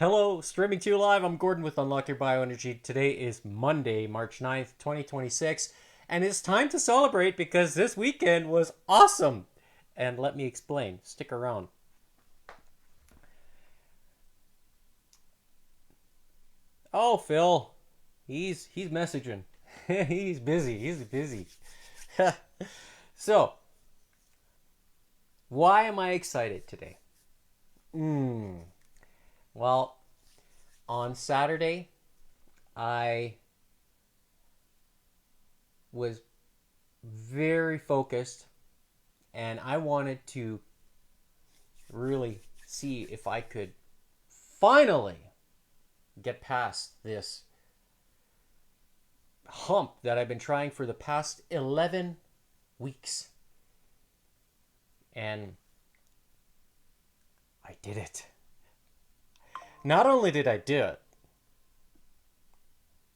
Hello, streaming to you live. I'm Gordon with Unlock Your Bioenergy. Today is Monday, March 9th, 2026, and it's time to celebrate because this weekend was awesome. And let me explain. Stick around. Oh, Phil, he's messaging. He's busy. He's busy. So, why am I excited today? Well, on Saturday, I was very focused and I wanted to really see if I could finally get past this hump that I've been trying for the past 11 weeks. And I did it. Not only did I do it,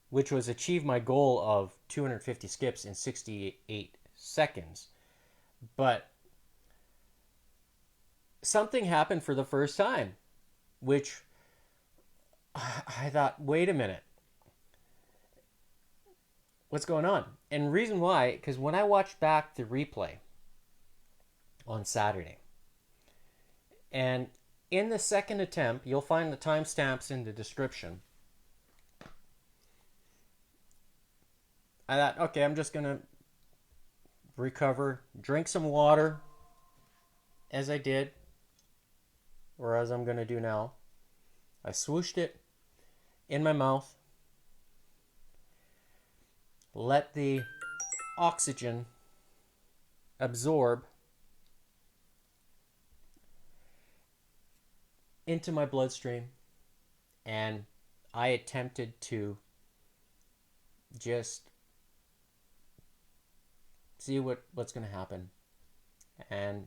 which was achieve my goal of 250 skips in 68 seconds, but something happened for the first time, which I thought, wait a minute, what's going on? And reason why, because when I watched back the replay on Saturday, and in the second attempt, you'll find the timestamps in the description. I thought, okay, I'm just going to recover, drink some water, as I did, or as I'm going to do now. I swooshed it in my mouth, let the oxygen absorb into my bloodstream, and I attempted to just see what's going to happen. And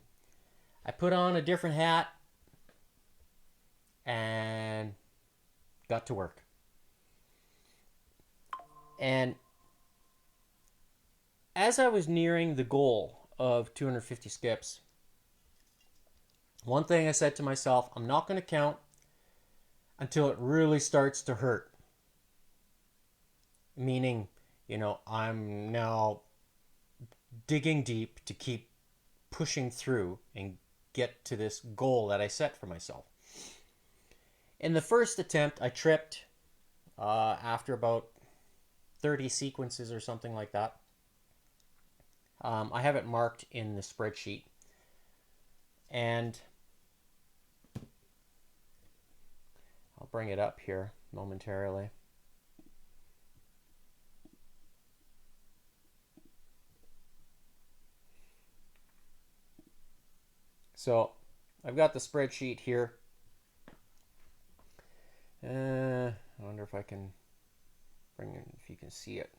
I put on a different hat and got to work. And as I was nearing the goal of 250 skips, one thing I said to myself, I'm not going to count until it really starts to hurt. Meaning, I'm now digging deep to keep pushing through and get to this goal that I set for myself. In the first attempt, I tripped after about 30 sequences or something like that. I have it marked in the spreadsheet. And I'll bring it up here momentarily. So I've got the spreadsheet here. I wonder if I can bring in, if you can see it.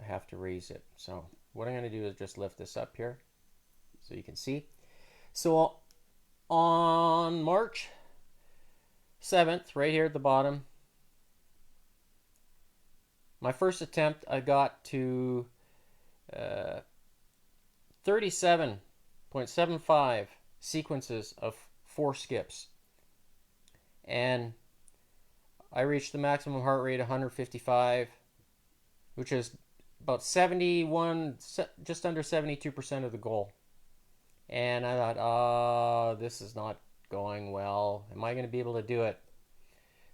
I have to raise it. So what I'm going to do is just lift this up here so you can see. So on March 7th, right here at the bottom, my first attempt, I got to 37.75 sequences of 4 skips. And I reached the maximum heart rate 155, which is about 71, just under 72% of the goal. And I thought, this is not going well. Am I going to be able to do it?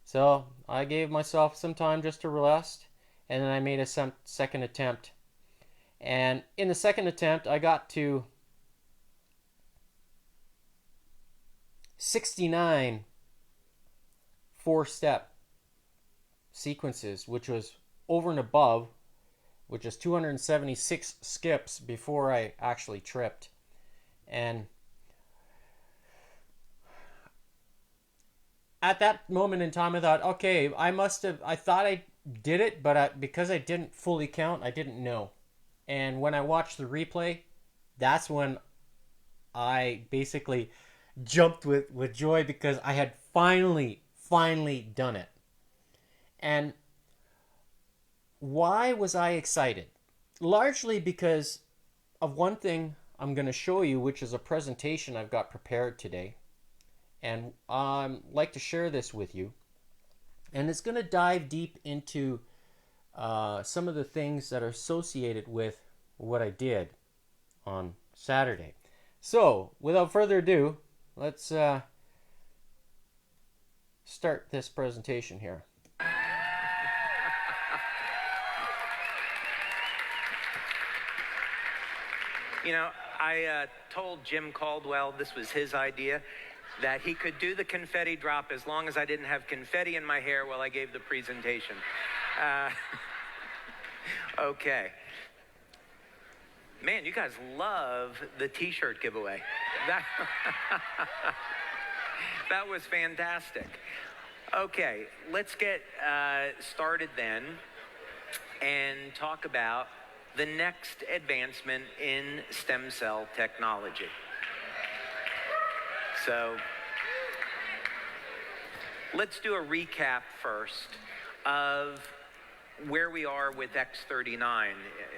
So I gave myself some time just to rest, and then I made a second attempt. And in the second attempt, I got to 69 4-step sequences, which was over and above, which is 276 skips before I actually tripped. And at that moment in time, I thought, okay, I thought I did it, but because I didn't fully count, I didn't know. And when I watched the replay, that's when I basically jumped with joy because I had finally done it. And why was I excited? Largely because of one thing I'm going to show you, which is a presentation I've got prepared today. And I'd like to share this with you. And it's going to dive deep into some of the things that are associated with what I did on Saturday. So, without further ado, let's start this presentation here. You know, I told Jim Caldwell this was his idea, that he could do the confetti drop as long as I didn't have confetti in my hair while I gave the presentation. Okay. Man, you guys love the t-shirt giveaway. That was fantastic. Okay, let's get started then and talk about the next advancement in stem cell technology. So let's do a recap first of where we are with X39.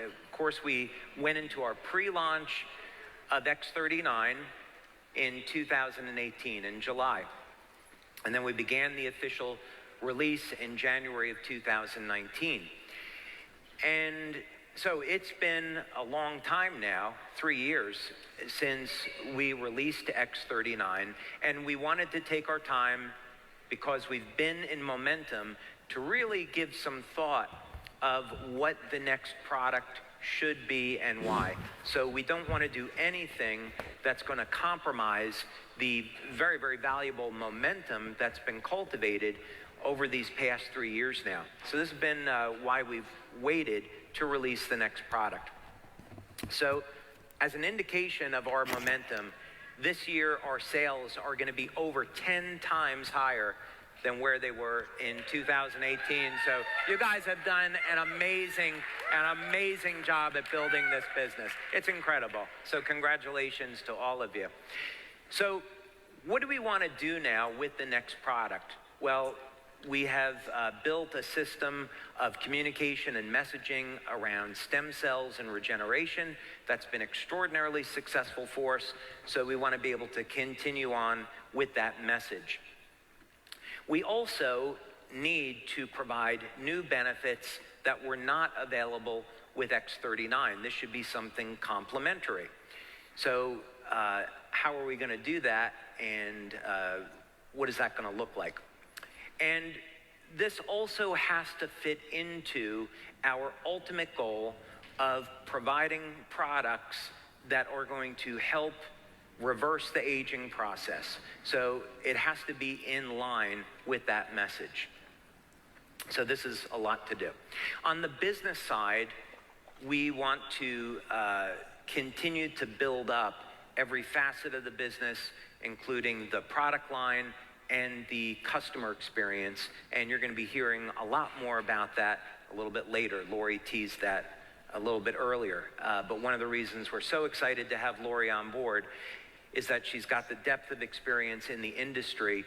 Of course, we went into our pre-launch of X39 in 2018, in July. And then we began the official release in January of 2019. And so it's been a long time now, 3 years, since we released X39, and we wanted to take our time, because we've been in momentum, to really give some thought of what the next product should be and why. So we don't want to do anything that's going to compromise the very, very valuable momentum that's been cultivated over these past 3 years now. So this has been why we've waited to release the next product. So as an indication of our momentum, this year our sales are going to be over 10 times higher than where they were in 2018. So you guys have done an amazing job at building this business. It's incredible. So congratulations to all of you. So what do we want to do now with the next product? Well, we have built a system of communication and messaging around stem cells and regeneration that's been extraordinarily successful for us. So we want to be able to continue on with that message. We also need to provide new benefits that were not available with X39. This should be something complementary. So how are we going to do that, and what is that going to look like? And this also has to fit into our ultimate goal of providing products that are going to help reverse the aging process. So it has to be in line with that message. So this is a lot to do. On the business side, we want to continue to build up every facet of the business, including the product line and the customer experience. And you're going to be hearing a lot more about that a little bit later. Lori teased that a little bit earlier. But one of the reasons we're so excited to have Lori on board is that she's got the depth of experience in the industry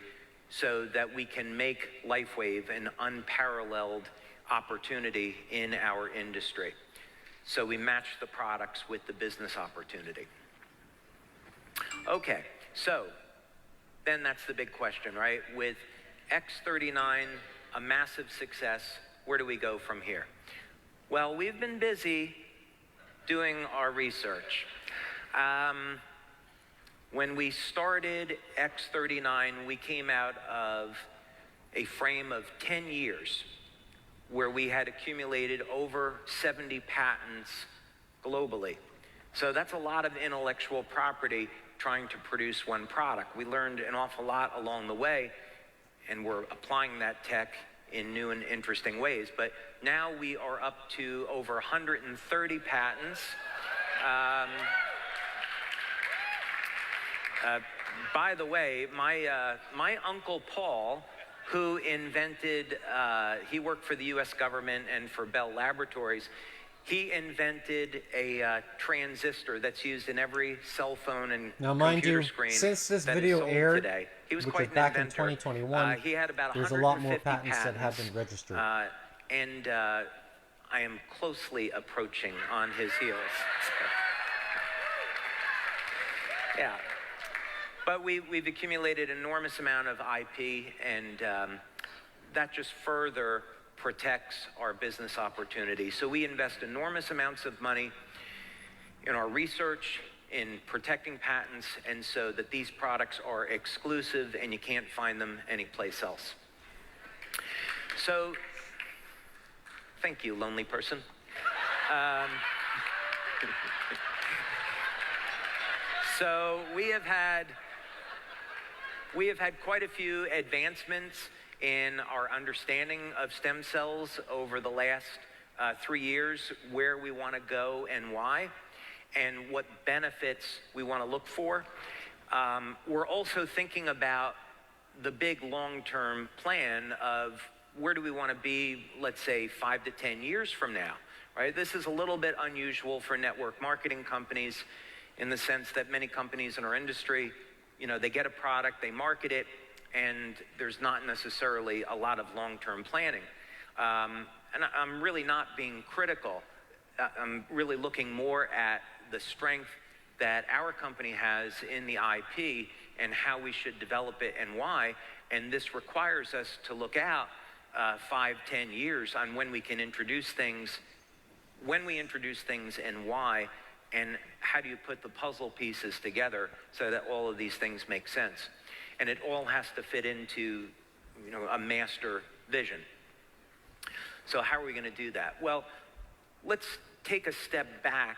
so that we can make LifeWave an unparalleled opportunity in our industry. So we match the products with the business opportunity. Okay, so then that's the big question, right? With X39, a massive success, where do we go from here? Well, we've been busy doing our research. When we started X39, we came out of a frame of 10 years where we had accumulated over 70 patents globally. So that's a lot of intellectual property trying to produce one product. We learned an awful lot along the way, and we're applying that tech in new and interesting ways. But now we are up to over 130 patents. By the way, my Uncle Paul, who invented, he worked for the US government and for Bell Laboratories, he invented a transistor that's used in every cell phone and computer screen. Since this video aired, today. He was which quite was back an in inventor. 2021, He had about there's a lot more patents that have been registered. And I am closely approaching on his heels. Yeah. But we've accumulated an enormous amount of IP, and that just further protects our business opportunity. So we invest enormous amounts of money in our research, in protecting patents, and so that these products are exclusive and you can't find them anyplace else. So, thank you, lonely person. So we have had quite a few advancements in our understanding of stem cells over the last 3 years, where we want to go and why, and what benefits we want to look for. We're also thinking about the big long-term plan of where do we want to be, let's say, 5 to 10 years from now, right? This is a little bit unusual for network marketing companies in the sense that many companies in our industry, you know, they get a product, they market it, and there's not necessarily a lot of long-term planning. And I'm really not being critical. I'm really looking more at the strength that our company has in the IP and how we should develop it and why. And this requires us to look out 5, 10 years on when we can introduce things, when we introduce things and why, and how do you put the puzzle pieces together so that all of these things make sense. And it all has to fit into, you know, a master vision. So how are we going to do that? Well, let's take a step back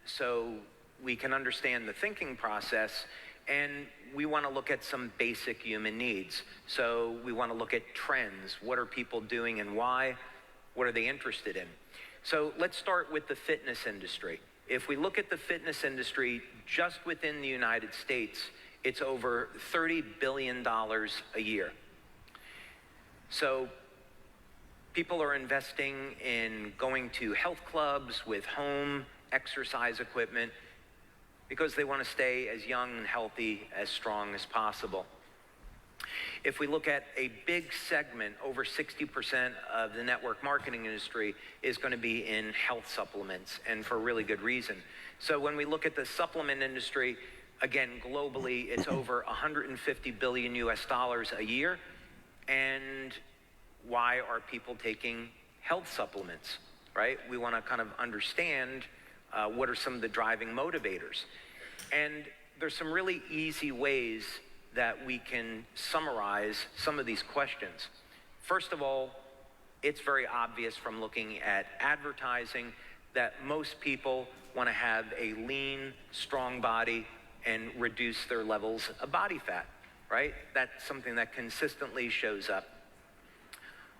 so we can understand the thinking process, and we want to look at some basic human needs. So we want to look at trends. What are people doing and why? What are they interested in? So let's start with the fitness industry. If we look at the fitness industry just within the United States, it's over $30 billion a year. So people are investing in going to health clubs with home exercise equipment because they want to stay as young and healthy, as strong as possible. If we look at a big segment, over 60% of the network marketing industry is going to be in health supplements, and for a really good reason. So when we look at the supplement industry, again, globally, it's over 150 billion US dollars a year. And why are people taking health supplements, right? We want to kind of understand what are some of the driving motivators. And there's some really easy ways that we can summarize some of these questions. First of all, it's very obvious from looking at advertising that most people want to have a lean, strong body and reduce their levels of body fat, right? That's something that consistently shows up.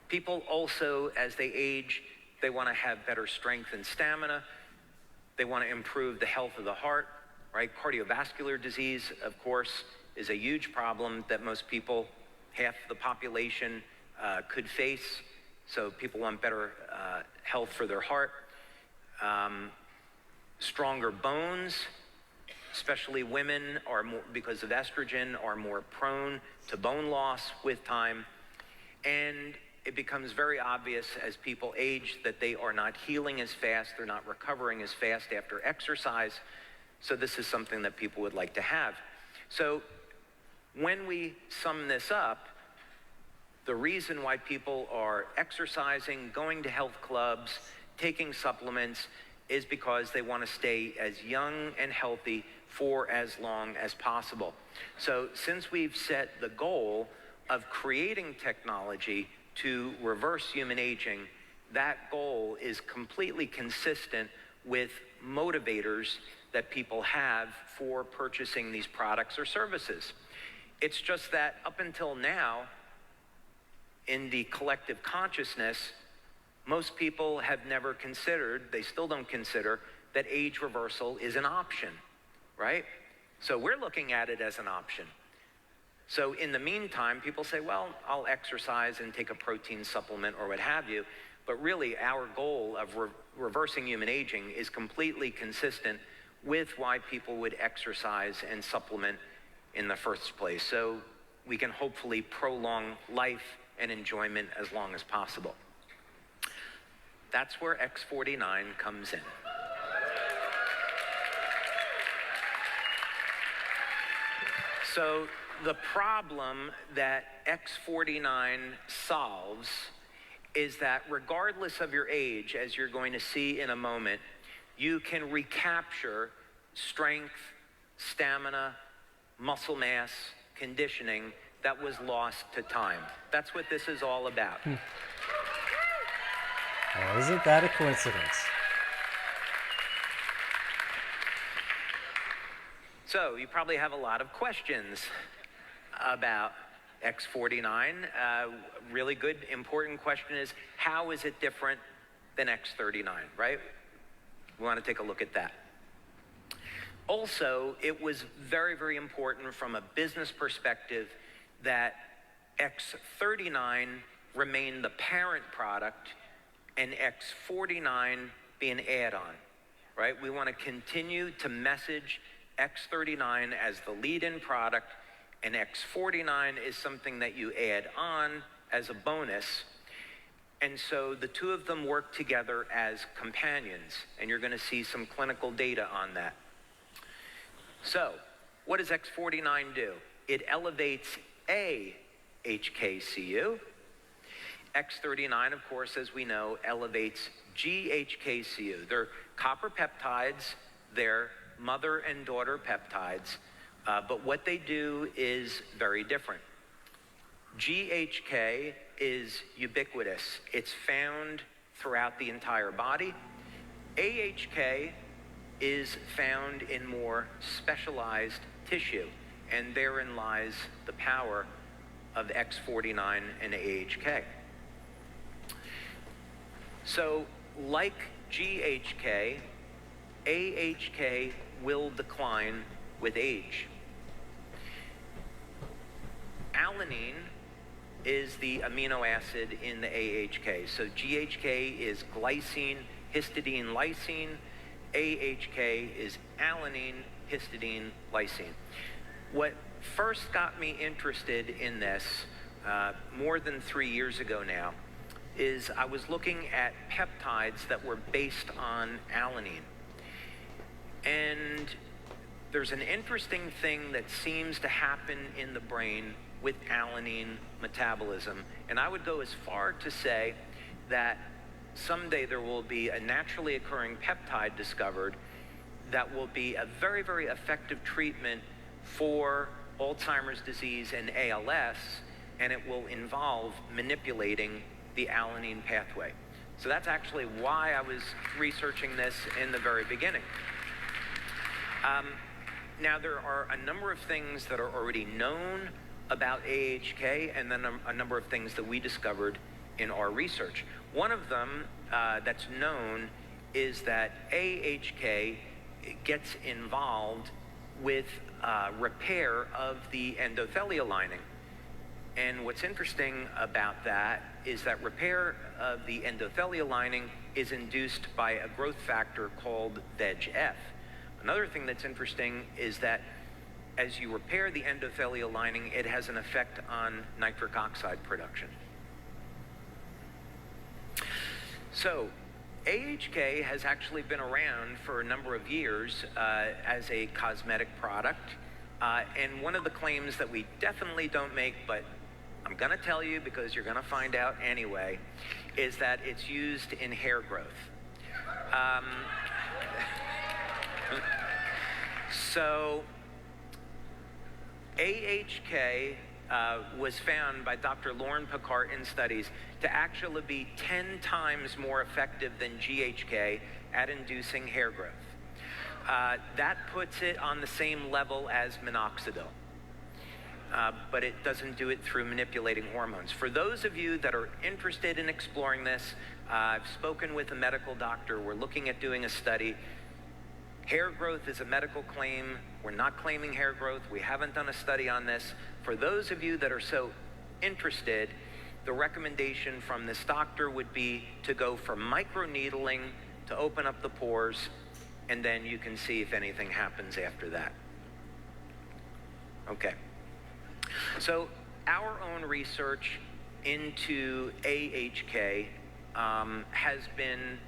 People also, as they age, they want to have better strength and stamina. They want to improve the health of the heart, right? Cardiovascular disease, of course, is a huge problem that most people, half the population, could face. So people want better health for their heart. Stronger bones, especially women, are more, because of estrogen, are more prone to bone loss with time. And it becomes very obvious as people age that they are not healing as fast, they're not recovering as fast after exercise. So this is something that people would like to have. So when we sum this up, the reason why people are exercising, going to health clubs, taking supplements, is because they want to stay as young and healthy for as long as possible. So since we've set the goal of creating technology to reverse human aging, that goal is completely consistent with motivators that people have for purchasing these products or services. It's just that up until now, in the collective consciousness, most people have never considered, they still don't consider, that age reversal is an option, right? So we're looking at it as an option. So in the meantime, people say, well, I'll exercise and take a protein supplement or what have you, but really our goal of reversing human aging is completely consistent with why people would exercise and supplement in the first place. So we can hopefully prolong life and enjoyment as long as possible. That's where X49 comes in. So the problem that X49 solves is that regardless of your age, as you're going to see in a moment, you can recapture strength, stamina, muscle mass, conditioning that was lost to time. That's what this is all about. Well, isn't that a coincidence? So you probably have a lot of questions about X49. Really good, important question is, how is it different than X39, right? We want to take a look at that. Also, it was very, very important from a business perspective that X39 remain the parent product and X49 be an add-on, right? We want to continue to message X39 as the lead-in product, and X49 is something that you add on as a bonus. And so the two of them work together as companions, and you're going to see some clinical data on that. So, what does X49 do? It elevates a HKCU. X39, of course, as we know, elevates GHKCU. They're copper peptides, they're mother and daughter peptides, but what they do is very different. GHK is ubiquitous. It's found throughout the entire body. AHK is found in more specialized tissue, and therein lies the power of X49 and AHK. So, like GHK, AHK will decline with age. Alanine is the amino acid in the AHK. So GHK is glycine, histidine, lysine. AHK is alanine, histidine, lysine. What first got me interested in this, more than 3 years ago now, is I was looking at peptides that were based on alanine. And there's an interesting thing that seems to happen in the brain with alanine metabolism. And I would go as far to say that someday there will be a naturally occurring peptide discovered that will be a very, very effective treatment for Alzheimer's disease and ALS, and it will involve manipulating the alanine pathway. So that's actually why I was researching this in the very beginning. Now, there are a number of things that are already known about AHK, and then a number of things that we discovered in our research. One of them that's known is that AHK gets involved with repair of the endothelial lining. And what's interesting about that is that repair of the endothelial lining is induced by a growth factor called VEGF. Another thing that's interesting is that as you repair the endothelial lining, it has an effect on nitric oxide production. So, AHK has actually been around for a number of years as a cosmetic product. And one of the claims that we definitely don't make, but I'm going to tell you because you're going to find out anyway, is that it's used in hair growth. So, AHK was found by Dr. Lauren Picard in studies to actually be 10 times more effective than GHK at inducing hair growth. That puts it on the same level as minoxidil, but it doesn't do it through manipulating hormones. For those of you that are interested in exploring this, I've spoken with a medical doctor. We're looking at doing a study. Hair growth is a medical claim. We're not claiming hair growth. We haven't done a study on this. For those of you that are so interested, the recommendation from this doctor would be to go for microneedling to open up the pores, and then you can see if anything happens after that. Okay. So our own research into AHK has been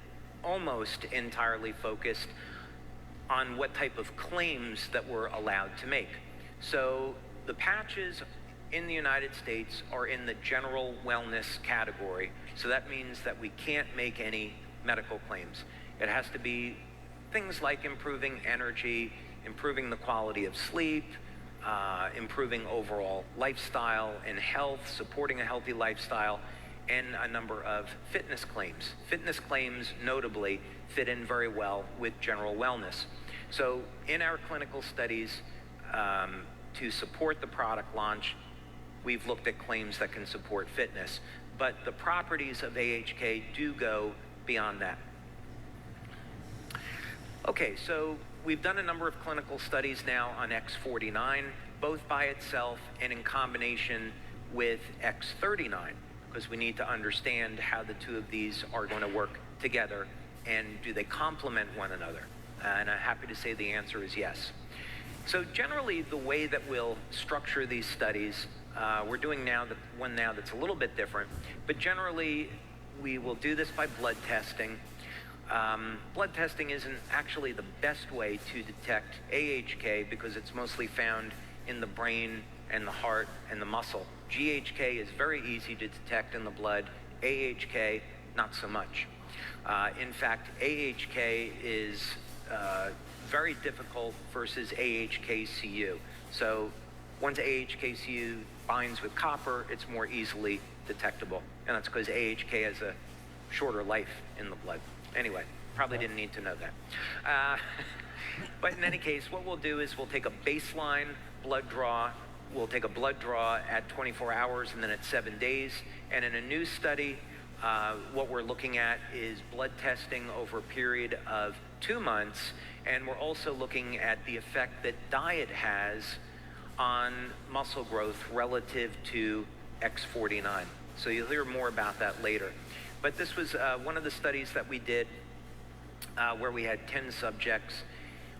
almost entirely focused on what type of claims that we're allowed to make. So the patches in the United States are in the general wellness category. So that means that we can't make any medical claims. It has to be things like improving energy, improving the quality of sleep, improving overall lifestyle and health, supporting a healthy lifestyle, and a number of fitness claims. Fitness claims, notably, fit in very well with general wellness. So in our clinical studies, to support the product launch, we've looked at claims that can support fitness. But the properties of AHK do go beyond that. Okay, so we've done a number of clinical studies now on X49, both by itself and in combination with X39, because we need to understand how the two of these are going to work together and do they complement one another. And I'm happy to say the answer is yes. So generally, the way that we'll structure these studies, we're doing one now that's a little bit different, but generally we will do this by blood testing. Blood testing isn't actually the best way to detect AHK because it's mostly found in the brain and the heart and the muscle. GHK is very easy to detect in the blood. AHK, not so much. In fact, AHK is very difficult versus AHKCU. So once AHKCU binds with copper, it's more easily detectable. And that's because AHK has a shorter life in the blood. Anyway, probably didn't need to know that. But in any case, what we'll do is we'll take a baseline blood draw. We'll take a blood draw at 24 hours and then at 7 days. And in a new study, what we're looking at is blood testing over a period of 2 months. And we're also looking at the effect that diet has on muscle growth relative to X49. So you'll hear more about that later. But this was one of the studies that we did where we had 10 subjects.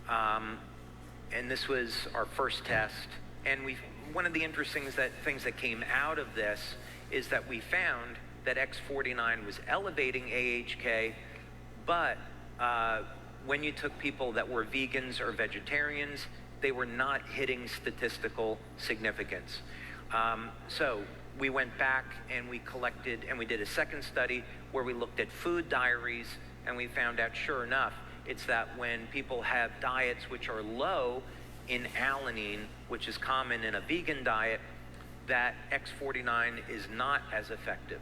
And this was our first test. And one of the interesting things that came out of this is that we found that X49 was elevating AHK, but when you took people that were vegans or vegetarians, they were not hitting statistical significance. So we went back and we collected, and we did a second study where we looked at food diaries, and we found out, sure enough, it's that when people have diets which are low in alanine, which is common in a vegan diet, that X49 is not as effective.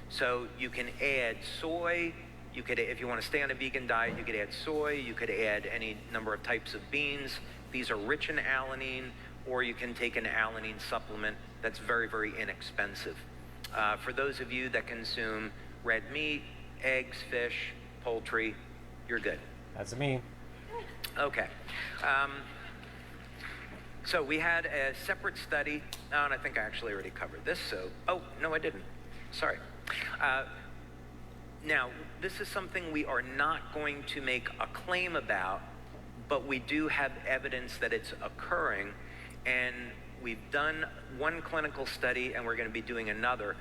So you can add soy. You could, if you want to stay on a vegan diet, you could add soy. You could add any number of types of beans. These are rich in alanine, or you can take an alanine supplement that's very, very inexpensive. For those of you that consume red meat, eggs, fish, poultry, you're good. That's me. Okay. So we had a separate study, and I think I actually already covered this, so, oh, no, I didn't. Sorry. Now, this is something we are not going to make a claim about, but we do have evidence that it's occurring, and we've done one clinical study, and we're going to be doing another,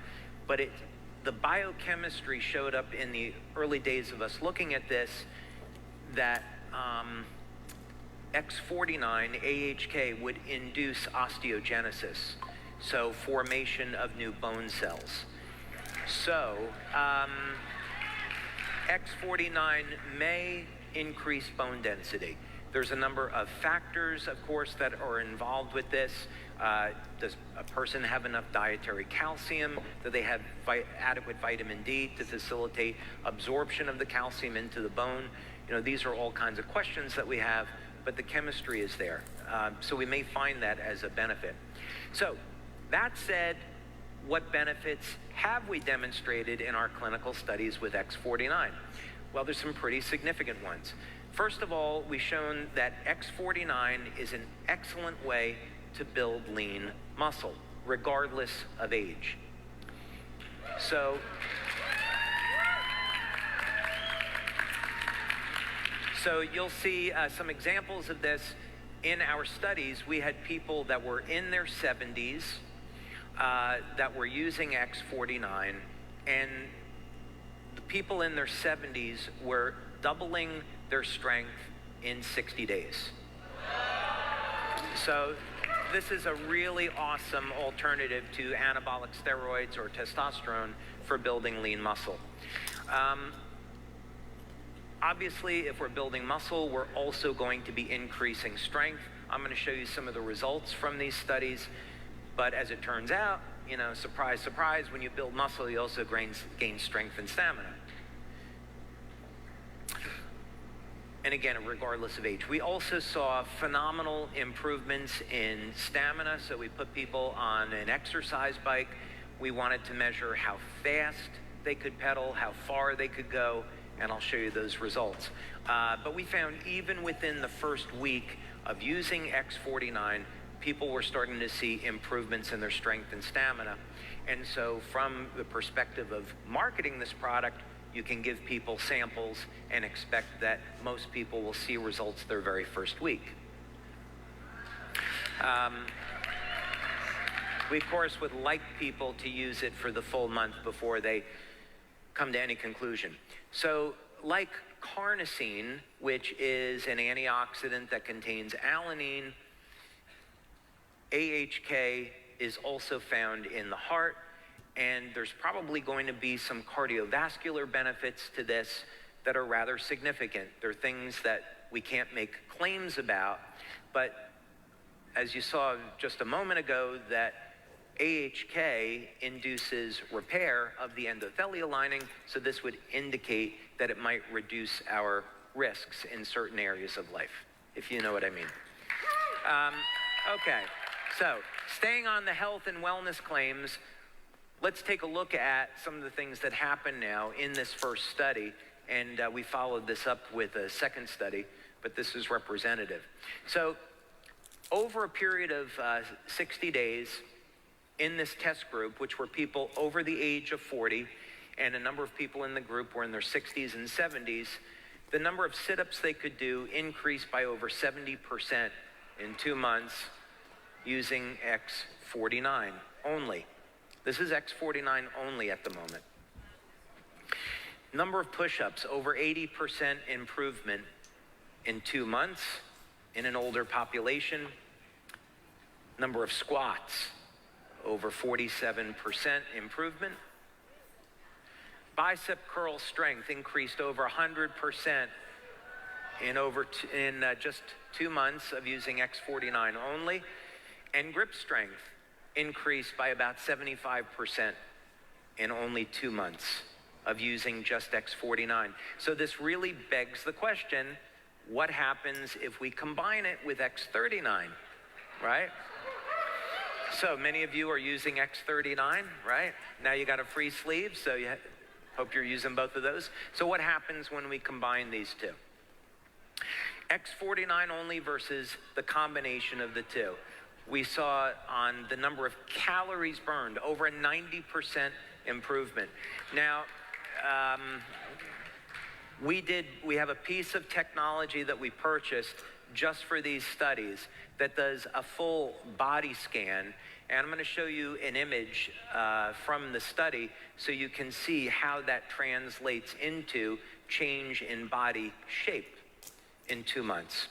but the biochemistry showed up in the early days of us looking at this, that X49, AHK, would induce osteogenesis, so formation of new bone cells. So X49 may increase bone density. There's a number of factors, of course, that are involved with this. Does a person have enough dietary calcium? Do they have adequate vitamin D to facilitate absorption of the calcium into the bone? You know, these are all kinds of questions that we have, but the chemistry is there. So we may find that as a benefit. So that said, what benefits have we demonstrated in our clinical studies with X49? Well, there's some pretty significant ones. First of all, we've shown that X49 is an excellent way to build lean muscle, regardless of age. So you'll see some examples of this in our studies. We had people that were in their 70s that were using X49, and the people in their 70s were doubling their strength in 60 days. So this is a really awesome alternative to anabolic steroids or testosterone for building lean muscle. Obviously, if we're building muscle, we're also going to be increasing strength. I'm going to show you some of the results from these studies. But as it turns out, you know, surprise, surprise, when you build muscle, you also gain strength and stamina. And again, regardless of age. We also saw phenomenal improvements in stamina. So we put people on an exercise bike. We wanted to measure how fast they could pedal, how far they could go, and I'll show you those results. But we found even within the first week of using X49, people were starting to see improvements in their strength and stamina. And so from the perspective of marketing this product, you can give people samples and expect that most people will see results their very first week. We, of course, would like people to use it for the full month before they come to any conclusion. So, like carnosine, which is an antioxidant that contains alanine, AHK is also found in the heart, and there's probably going to be some cardiovascular benefits to this that are rather significant. They're things that we can't make claims about, but as you saw just a moment ago, that AHK induces repair of the endothelial lining, so this would indicate that it might reduce our risks in certain areas of life, if you know what I mean. Okay, so staying on the health and wellness claims, let's take a look at some of the things that happen now in this first study, and we followed this up with a second study, but this is representative. So over a period of 60 days, in this test group, which were people over the age of 40, and a number of people in the group were in their 60s and 70s, the number of sit-ups they could do increased by over 70% in 2 months using X49 only. This is X49 only at the moment. Number of push-ups, over 80% improvement in 2 months in an older population. Number of squats, over 47% improvement. Bicep curl strength increased over 100% in just 2 months of using X49 only. And grip strength increased by about 75% in only 2 months of using just X49. So this really begs the question, what happens if we combine it with X39, right? So many of you are using X39, right? Now you got a free sleeve, so you hope you're using both of those. So what happens when we combine these two? X49 only versus the combination of the two. We saw on the number of calories burned, over a 90% improvement. Now, we have a piece of technology that we purchased just for these studies that does a full body scan, and I'm going to show you an image from the study so you can see how that translates into change in body shape in 2 months.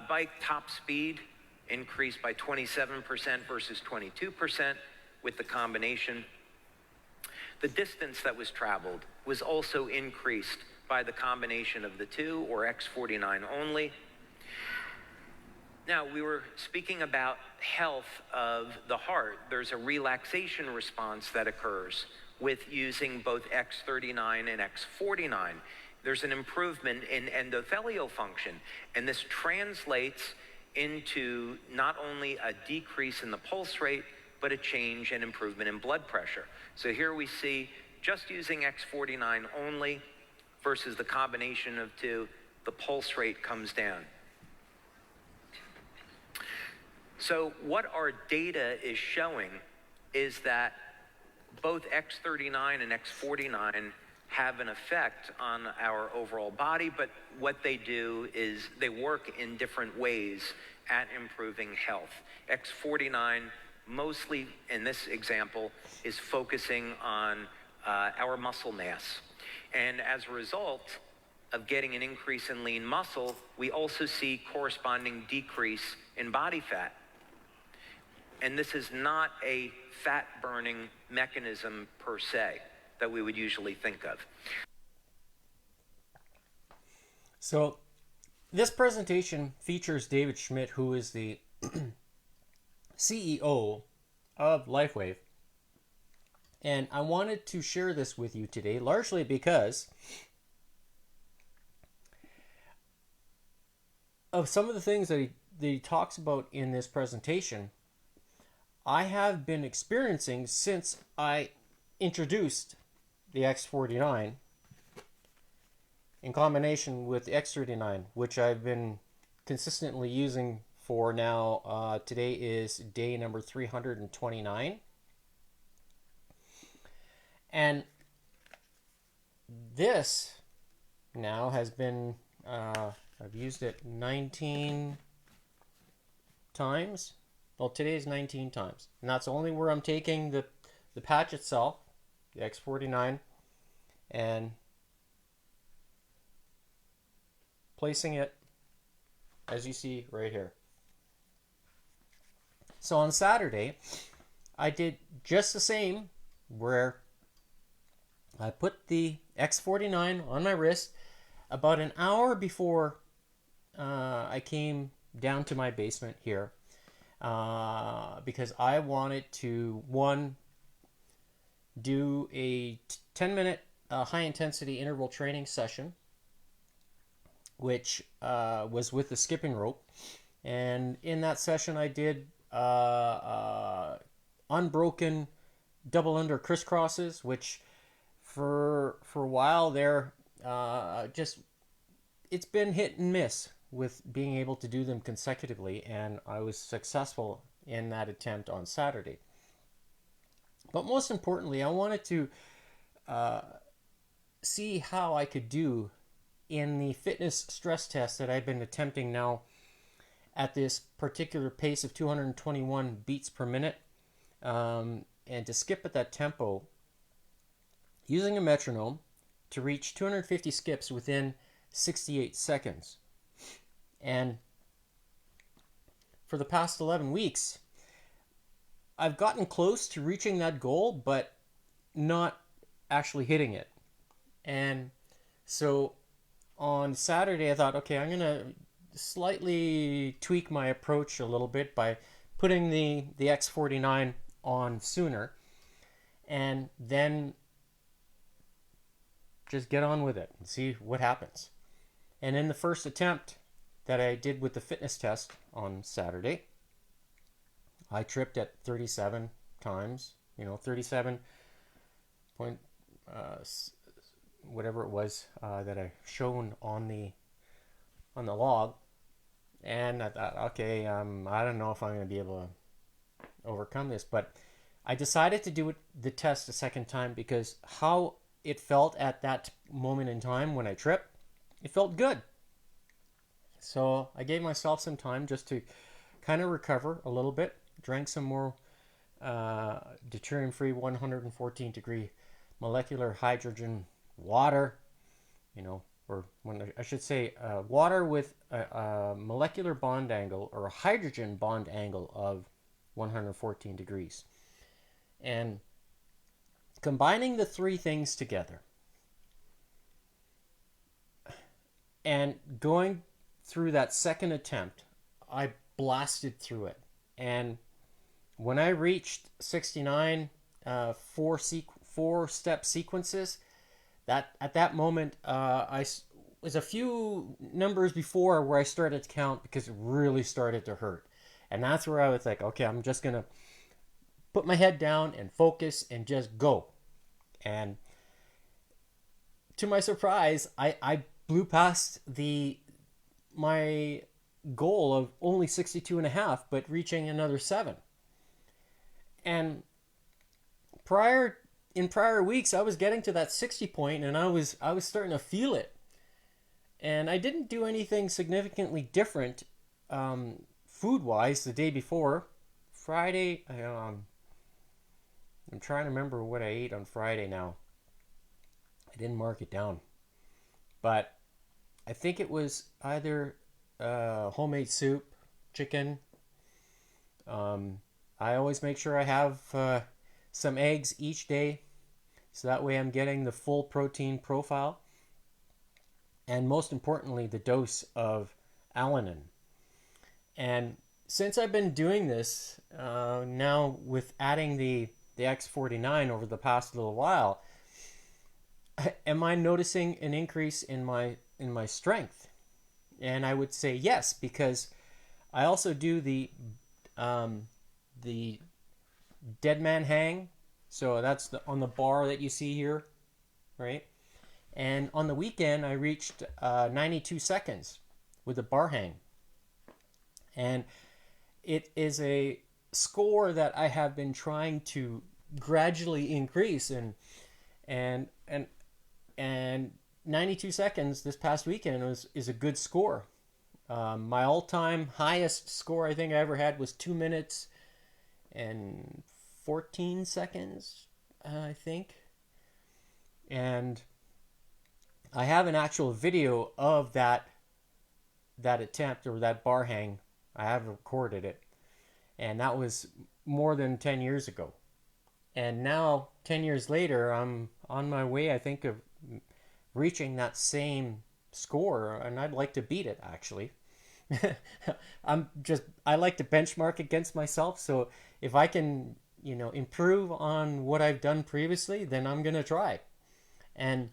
Bike top speed increased by 27% versus 22% with the combination. The distance that was traveled was also increased by the combination of the two, or X49 only. Now, we were speaking about health of the heart. There's a relaxation response that occurs with using both X39 and X49. There's an improvement in endothelial function, and this translates into not only a decrease in the pulse rate, but a change and improvement in blood pressure. So here we see, just using X49 only versus the combination of two, the pulse rate comes down. So what our data is showing is that both X39 and X49 have an effect on our overall body, but what they do is they work in different ways at improving health. X49, mostly in this example, is focusing on our muscle mass. And as a result of getting an increase in lean muscle, we also see corresponding decrease in body fat. And this is not a fat-burning mechanism per se that we would usually think of. So this presentation features David Schmidt, who is the CEO of LifeWave. And I wanted to share this with you today, largely because of some of the things that he talks about in this presentation. I have been experiencing since I introduced the X49 in combination with the X39, which I've been consistently using for now. Today is day number 329. And this now has been, I've used it 19 times. Well, today is 19 times. And that's only where I'm taking the patch itself, the X49, and placing it, as you see right here. So on Saturday, I did just the same, where I put the X49 on my wrist about an hour before I came down to my basement here, because I wanted to, one, do a 10-minute high-intensity interval training session, which was with the skipping rope. And in that session, I did unbroken double under crisscrosses, which for a while there, just it's been hit and miss with being able to do them consecutively, and I was successful in that attempt on Saturday. But most importantly, I wanted to see how I could do in the fitness stress test that I've been attempting now at this particular pace of 221 beats per minute, and to skip at that tempo using a metronome to reach 250 skips within 68 seconds. And for the past 11 weeks, I've gotten close to reaching that goal, but not actually hitting it. And so on Saturday, I thought, okay, I'm going to slightly tweak my approach a little bit by putting the X49 on sooner, and then just get on with it and see what happens. And in the first attempt that I did with the fitness test on Saturday, I tripped at 37 times, 37 point, whatever it was that I shown on the log. And I thought, okay, I don't know if I'm going to be able to overcome this, but I decided to do the test a second time because how it felt at that moment in time when I tripped, it felt good. So I gave myself some time just to kind of recover a little bit, drank some more deuterium-free 114 degree molecular hydrogen water, or when I should say water with a molecular bond angle or a hydrogen bond angle of 114 degrees. And combining the three things together and going through that second attempt, I blasted through it. And when I reached 69 four-step sequences, that at that moment, I was a few numbers before where I started to count because it really started to hurt. And that's where I was like, okay, I'm just going to put my head down and focus and just go. And to my surprise, I blew past my goal of only 62 and a half, but reaching another 7. And in prior weeks, I was getting to that 60 point, and I was starting to feel it. And I didn't do anything significantly different food-wise the day before. Friday, I'm trying to remember what I ate on Friday now. I didn't mark it down. But I think it was either homemade soup, chicken. I I always make sure I have some eggs each day, so that way I'm getting the full protein profile, and most importantly, the dose of alanine. And since I've been doing this now with adding the X49 over the past little while, am I noticing an increase in my strength? And I would say yes, because I also do the dead man hang. So that's on the bar that you see here, right? And on the weekend, I reached 92 seconds with the bar hang. And it is a score that I have been trying to gradually increase, and and 92 seconds this past weekend is a good score. My all-time highest score I think I ever had was 2 minutes and 14 seconds, I think. And I have an actual video of that attempt, or that bar hang. I have recorded it, and that was more than 10 years ago. And now 10 years later, I'm on my way, I think, of reaching that same score, and I'd like to beat it, actually. I like to benchmark against myself, so if I can, improve on what I've done previously, then I'm going to try. And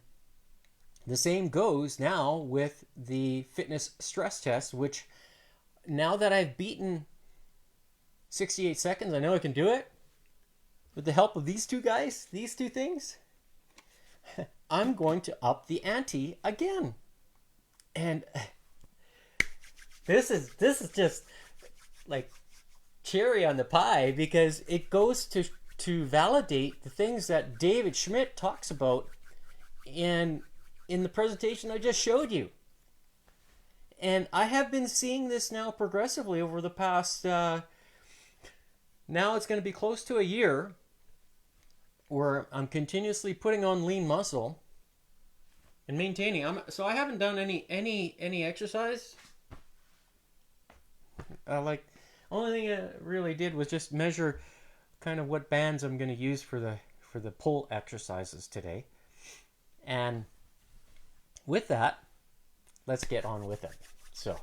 the same goes now with the fitness stress test, which now that I've beaten 68 seconds, I know I can do it. With the help of these two guys, these two things, I'm going to up the ante again. And this is just like cherry on the pie, because it goes to validate the things that David Schmidt talks about in the presentation I just showed you. And I have been seeing this now progressively over the past, now it's going to be close to a year, where I'm continuously putting on lean muscle and maintaining. So I haven't done any exercise. Only thing I really did was just measure kind of what bands I'm going to use for the pull exercises today. And with that, let's get on with it. So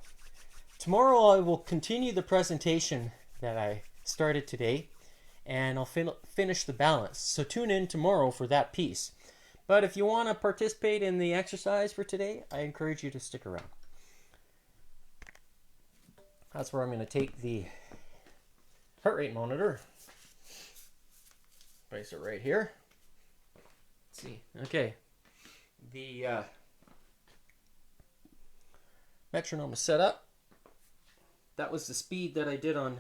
tomorrow I will continue the presentation that I started today, and I'll finish the balance. So tune in tomorrow for that piece. But if you want to participate in the exercise for today, I encourage you to stick around. That's where I'm going to take the heart rate monitor. Place it right here. Let's see. Okay. The metronome is set up. That was the speed that I did on.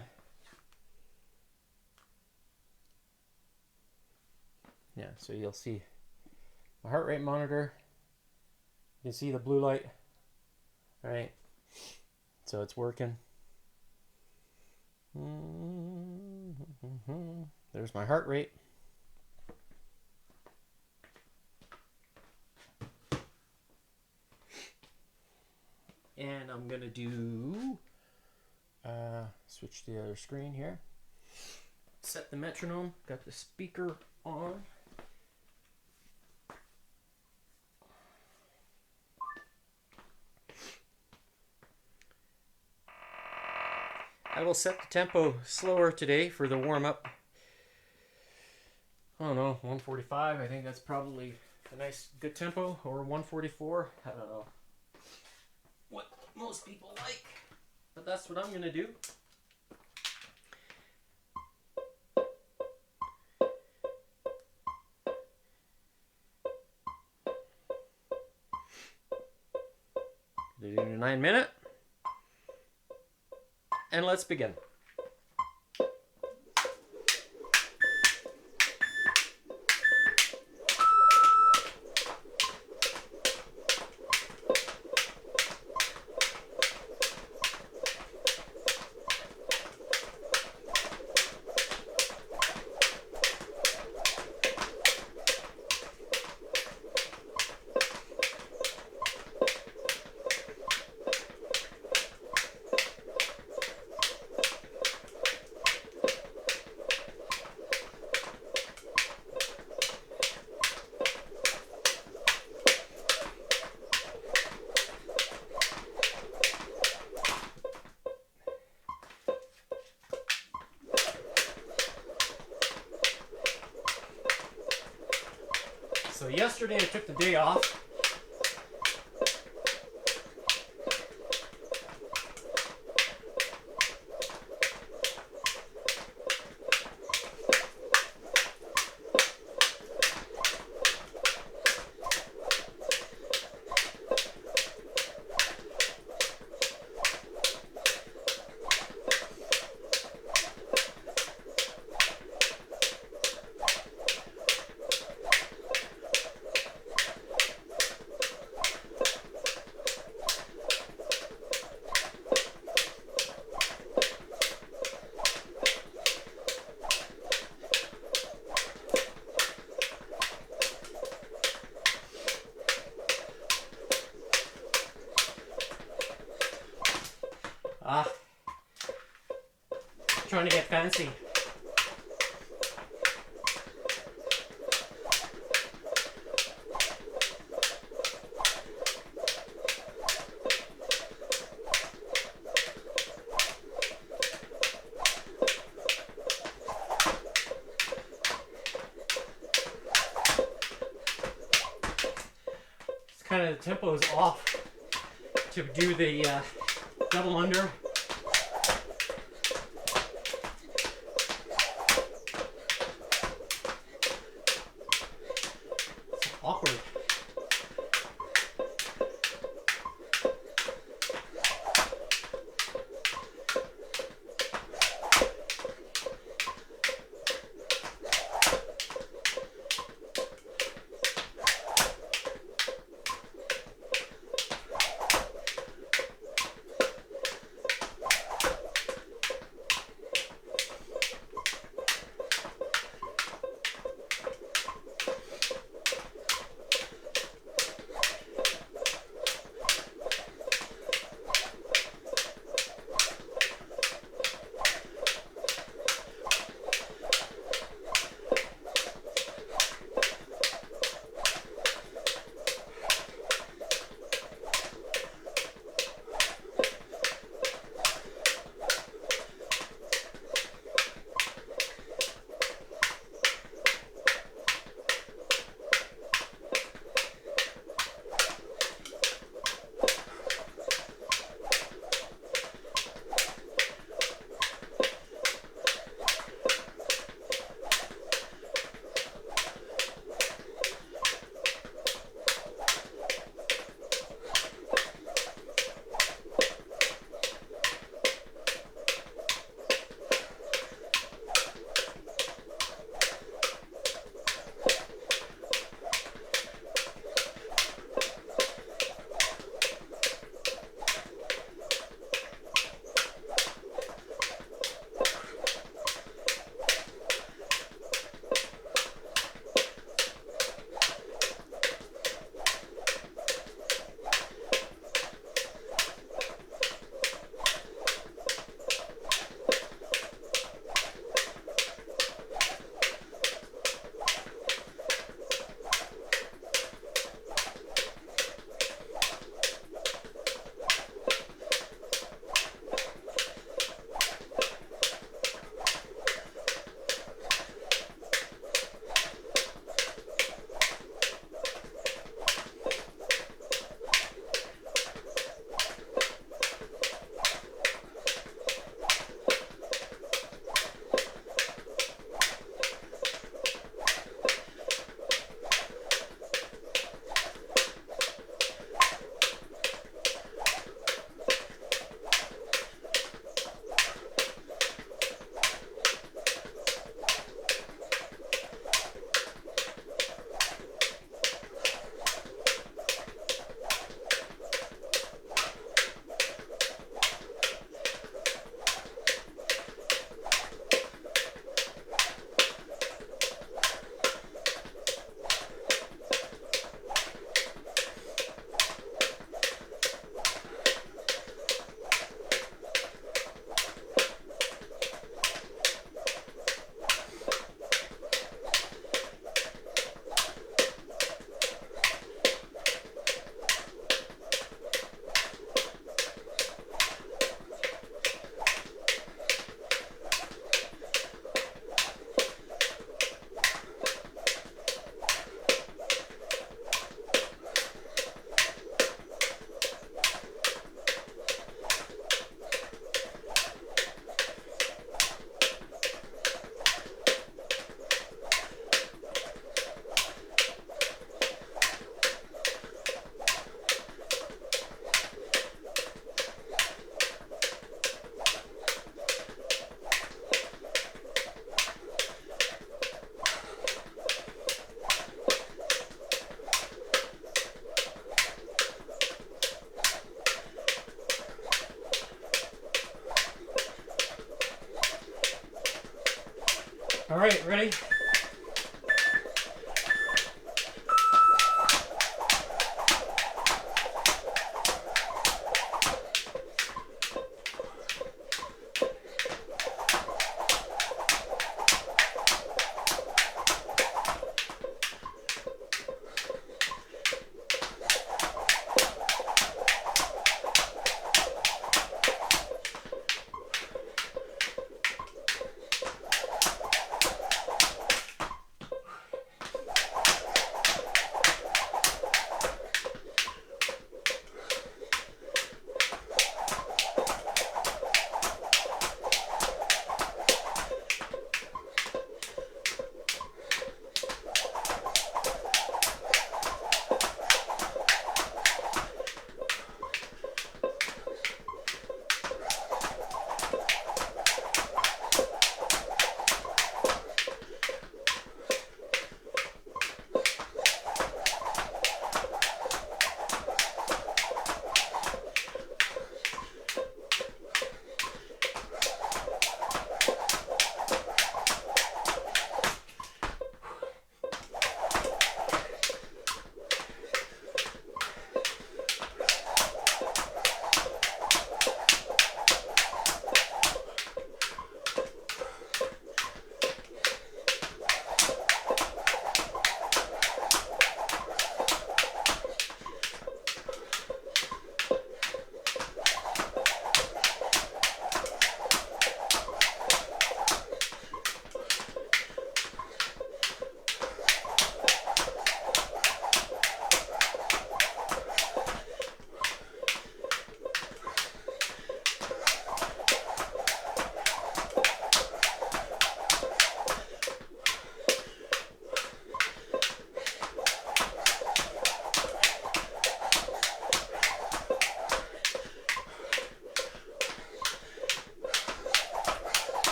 Yeah, so you'll see my heart rate monitor. You can see the blue light. All right. So it's working. There's my heart rate. And I'm going to do, switch to the other screen here. Set the metronome, got the speaker on. I will set the tempo slower today for the warm-up. I don't know, 145. I think that's probably a nice, good tempo, or 144. I don't know what most people like, but that's what I'm going to do. Do 9 minute. And let's begin. So yesterday I took the day off. Trying to get fancy. It's kind of the tempo is off to do the double under. Awkward.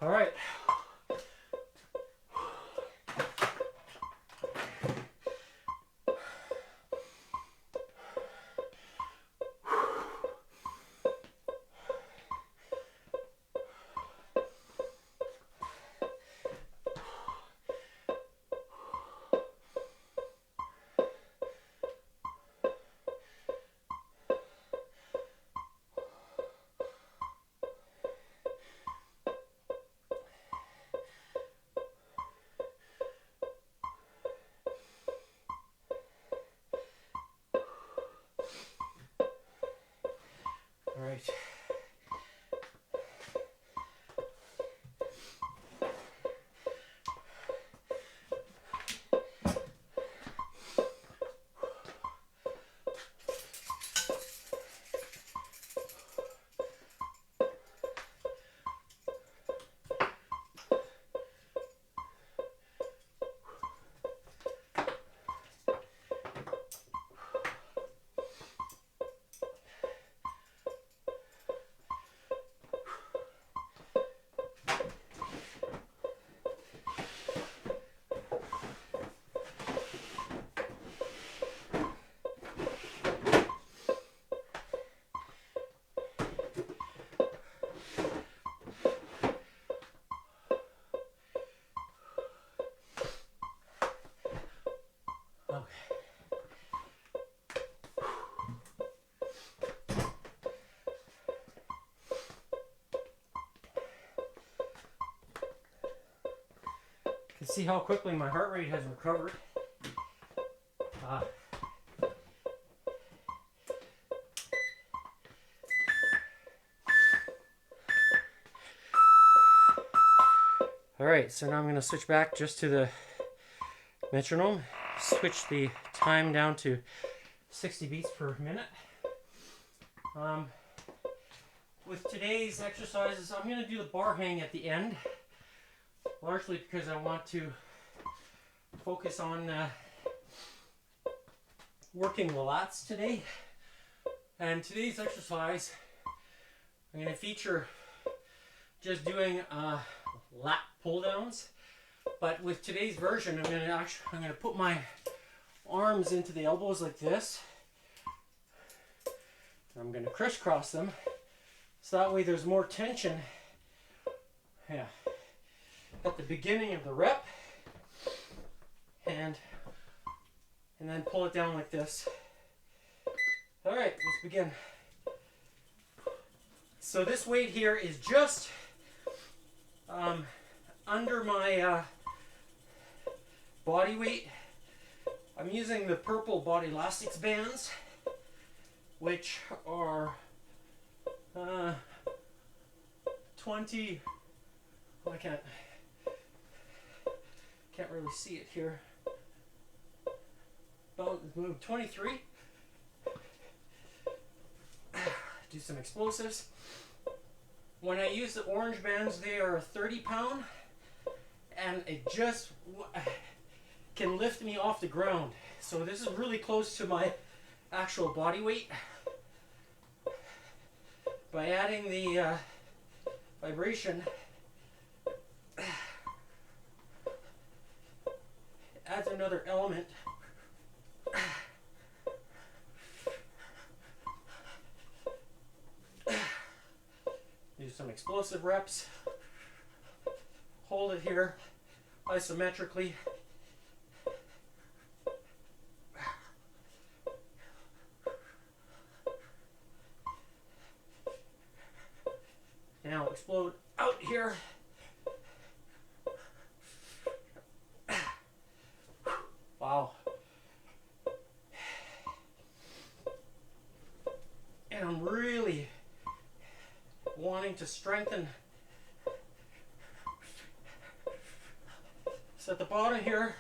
All right. All right. You can see how quickly my heart rate has recovered. All right, so now I'm going to switch back just to the metronome. Switch the time down to 60 beats per minute. With today's exercises, I'm going to do the bar hang at the end, largely because I want to focus on working the lats today. And today's exercise, I'm going to feature just doing lat pull downs. But with today's version, I'm going to put my arms into the elbows like this. I'm going to crisscross them, so that way there's more tension. Yeah, at the beginning of the rep, and then pull it down like this. All right, let's begin. So this weight here is just under my body weight. I'm using the purple body elastics bands, which are 20. Well, I can't really see it here. About 23. Do some explosives. When I use the orange bands, they are 30 pound, and it just can lift me off the ground. So this is really close to my actual body weight. By adding the vibration, adds another element. Do some explosive reps. Hold it here isometrically. Now explode out here. Wow. And I'm really wanting to strengthen. So at the bottom here,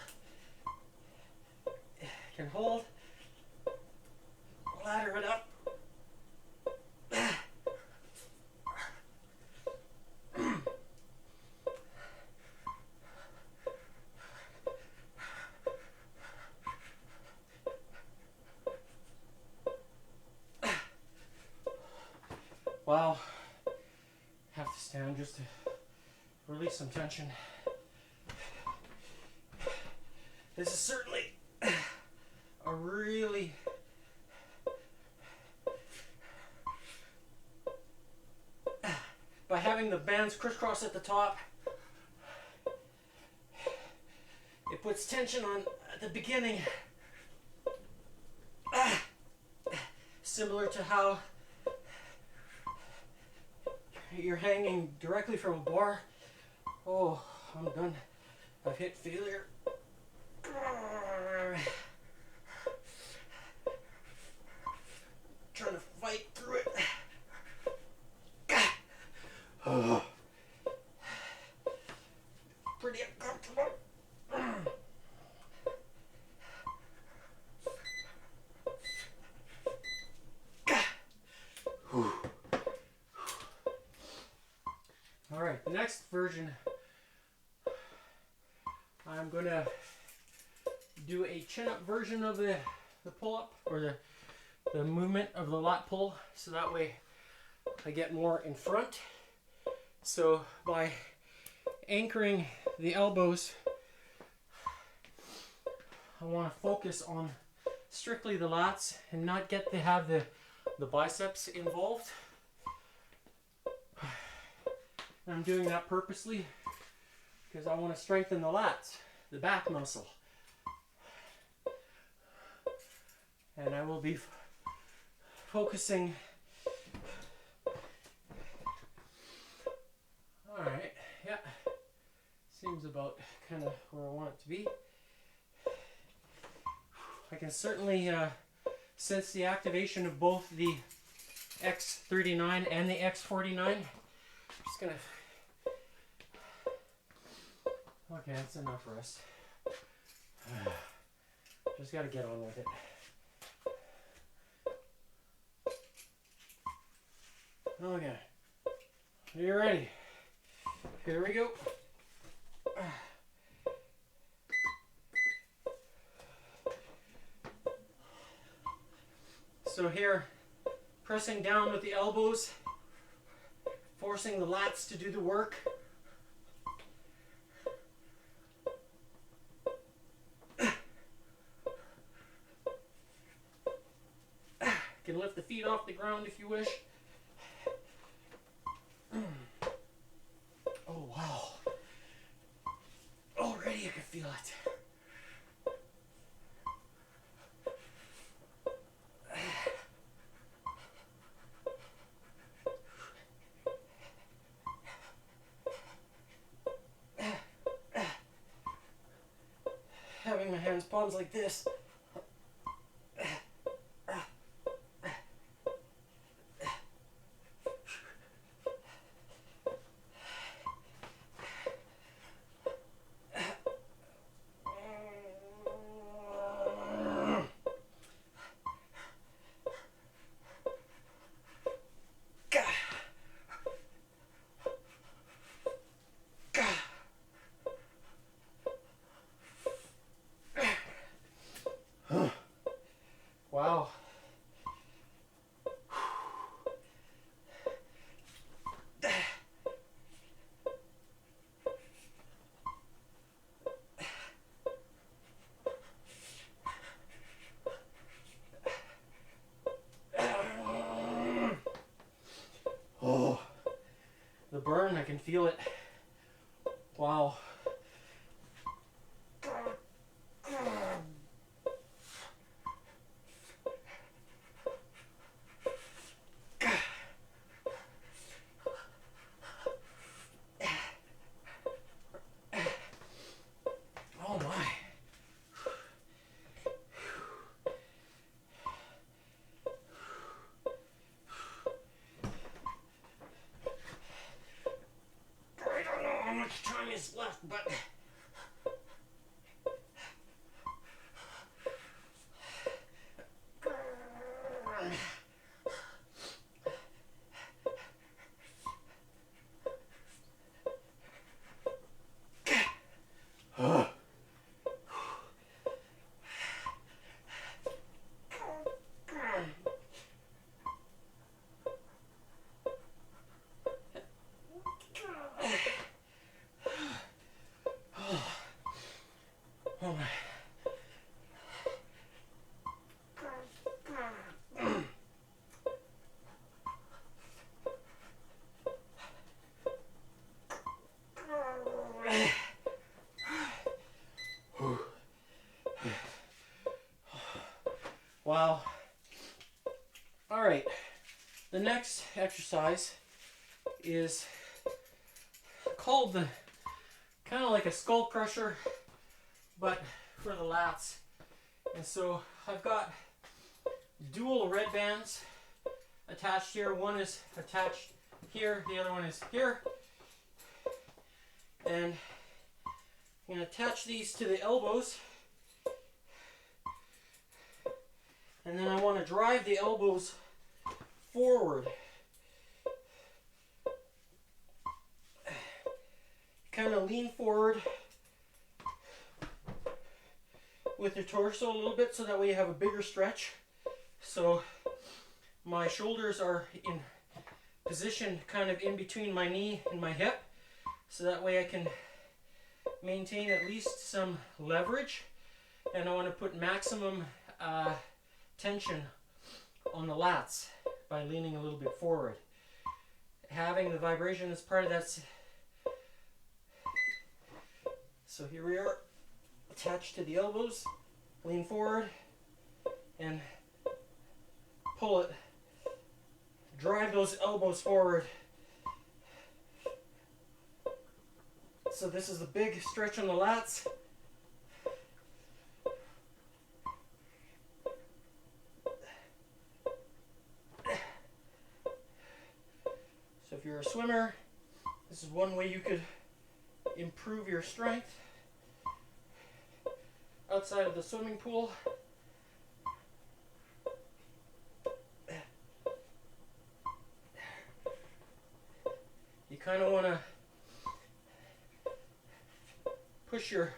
can hold, ladder it up. Wow. Have to stand just to release some tension. This is certainly a really by having the bands crisscross at the top, it puts tension on at the beginning, similar to how you're hanging directly from a bar. Oh, I'm done. I've hit failure. Trying to fight through it. Pretty uncomfortable. All right, the next version, I'm going to do a chin-up version of the pull-up, or the movement of the lat pull, so that way I get more in front. So by anchoring the elbows, I want to focus on strictly the lats and not get to have the biceps involved. And I'm doing that purposely because I want to strengthen the lats, the back muscle. And I will be focusing. Alright, yeah. Seems about kind of where I want it to be. I can certainly sense the activation of both the X39 and the X49. Just gonna. Okay, that's enough rest. Just gotta get on with it. Okay, are you ready? Here we go. So here, pressing down with the elbows, forcing the lats to do the work. You can lift the feet off the ground if you wish. Oh wow. Already I can feel it. Having my hands palms like this. Wow. Oh, the burn, I can feel it. Wow. Oh my. I don't know how much time is left, but next exercise is called the kind of like a skull crusher, but for the lats. And so I've got dual red bands attached here. One is attached here, the other one is here. And I'm going to attach these to the elbows. And then I want to drive the elbows forward. Kind of lean forward with your torso a little bit so that way you have a bigger stretch. So my shoulders are in position kind of in between my knee and my hip. So that way I can maintain at least some leverage. And I want to put maximum tension on the lats by leaning a little bit forward. Having the vibration as part of that. So here we are, attached to the elbows, lean forward and pull it. Drive those elbows forward. So this is a big stretch on the lats. So if you're a swimmer, this is one way you could improve your strength outside of the swimming pool. You kind of want to push your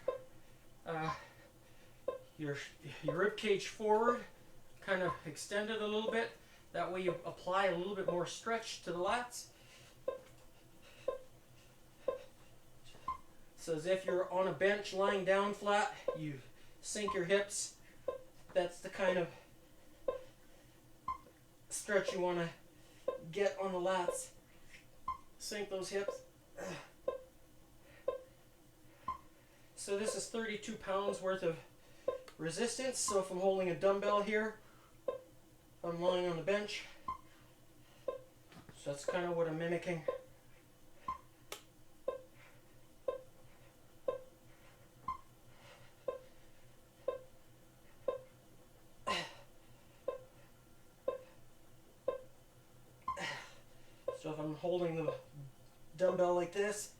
rib cage forward, kind of extend it a little bit. That way you apply a little bit more stretch to the lats. So as if you're on a bench lying down flat, you sink your hips. That's the kind of stretch you want to get on the lats. Sink those hips. So this is 32 pounds worth of resistance. So if I'm holding a dumbbell here, I'm lying on the bench. So that's kind of what I'm mimicking. So if I'm holding the dumbbell like this,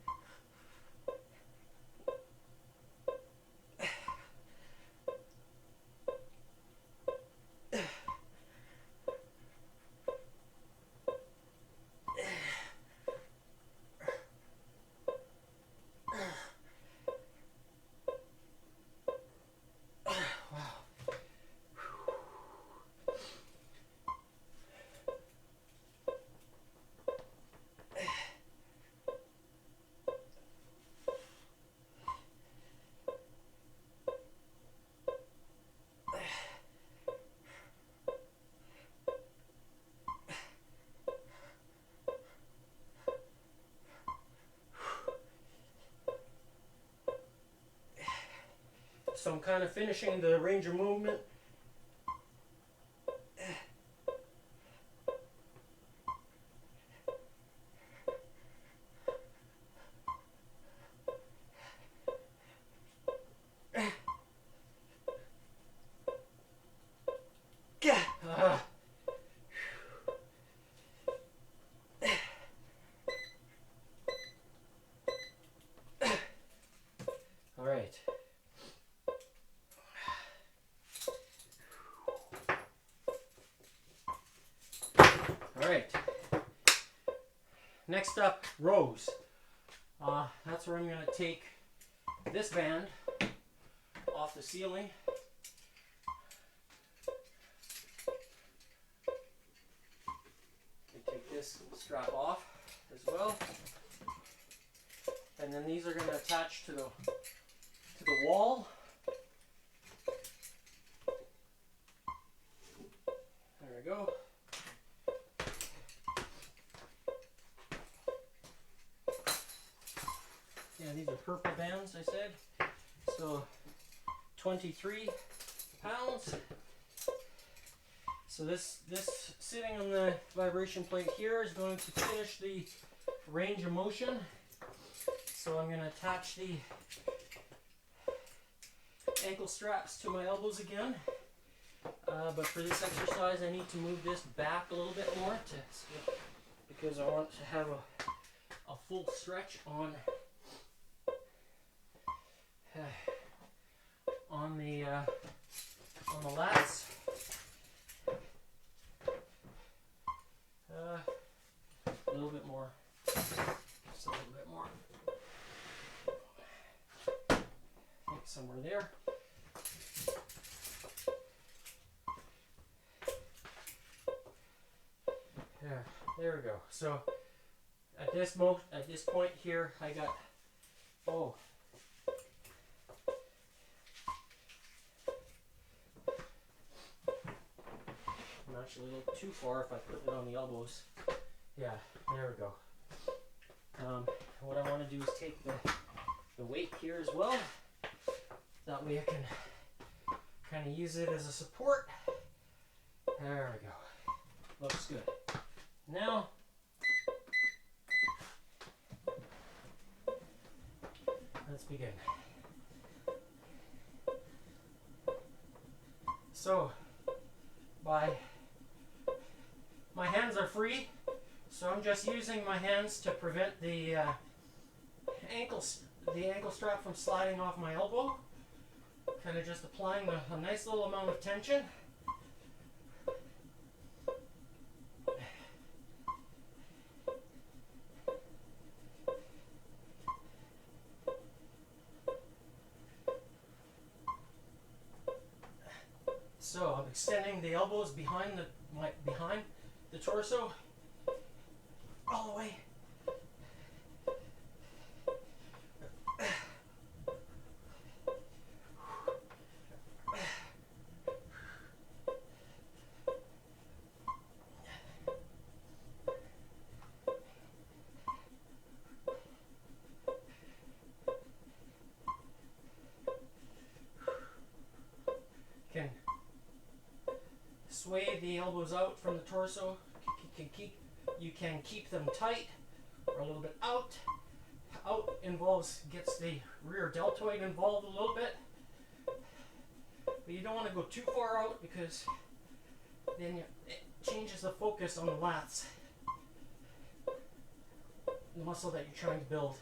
so I'm kind of finishing the range of movement. All right. Next up, rows. That's where I'm going to take this band off the ceiling. And take this strap off as well. And then these are going to attach to the wall. There we go. Yeah, these are purple bands, I said. So 23 pounds. So this sitting on the vibration plate here is going to finish the range of motion. So I'm going to attach the ankle straps to my elbows again. But for this exercise, I need to move this back a little bit more because I want to have a full stretch on the lats. A little bit more. Just a little bit more. I think somewhere there. Yeah, there we go. So at this point here, I got I'm actually a little too far if I put it on the elbows. Yeah, there we go. What I want to do is take the weight here as well. That way I can kind of use it as a support. There we go. Looks good. Now, let's begin. So, my hands are free, so I'm just using my hands to prevent the ankle strap from sliding off my elbow. Kind of just applying a nice little amount of tension. So I'm extending the elbows behind the torso all the way. Can sway the elbows out from the torso. You can keep them tight or a little bit out. Out gets the rear deltoid involved a little bit, but you don't want to go too far out because then it changes the focus on the lats, the muscle that you're trying to build.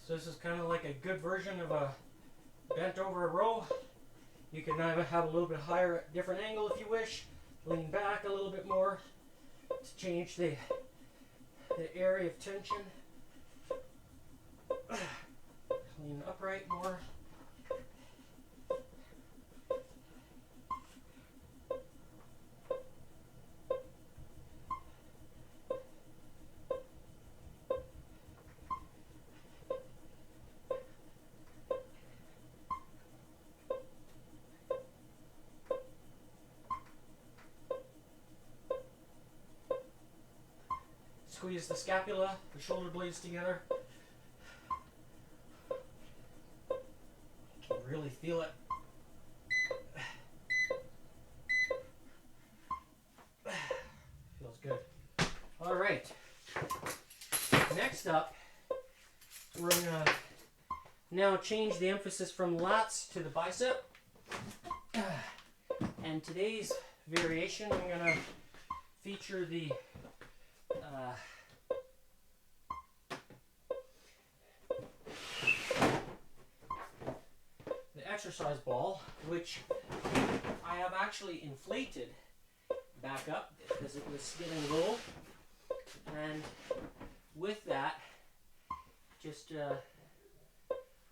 So this is kind of like a good version of a bent over row. You can either have a little bit higher, different angle if you wish, lean back a little bit more to change the area of tension, lean upright more. Squeeze the scapula, the shoulder blades together. You can really feel it. Feels good. All right. Next up, we're going to now change the emphasis from lats to the bicep. And today's variation, I'm going to feature the exercise ball, which I have actually inflated back up because it was getting low, and with that, just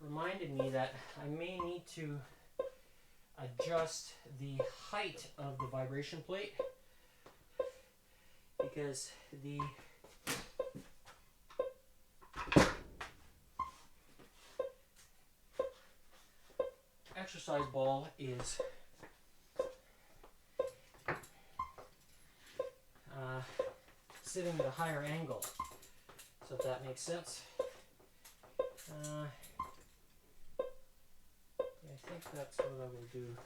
reminded me that I may need to adjust the height of the vibration plate, because the exercise ball is sitting at a higher angle, so if that makes sense. I think that's what I will do.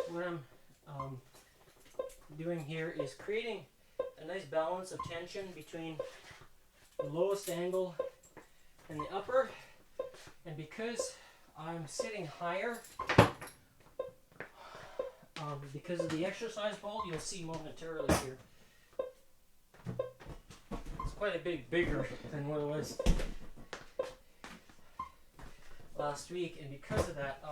What I'm doing here is creating a nice balance of tension between the lowest angle and the upper, and because I'm sitting higher, because of the exercise ball, you'll see momentarily here, it's quite a bit bigger than what it was last week, and because of that,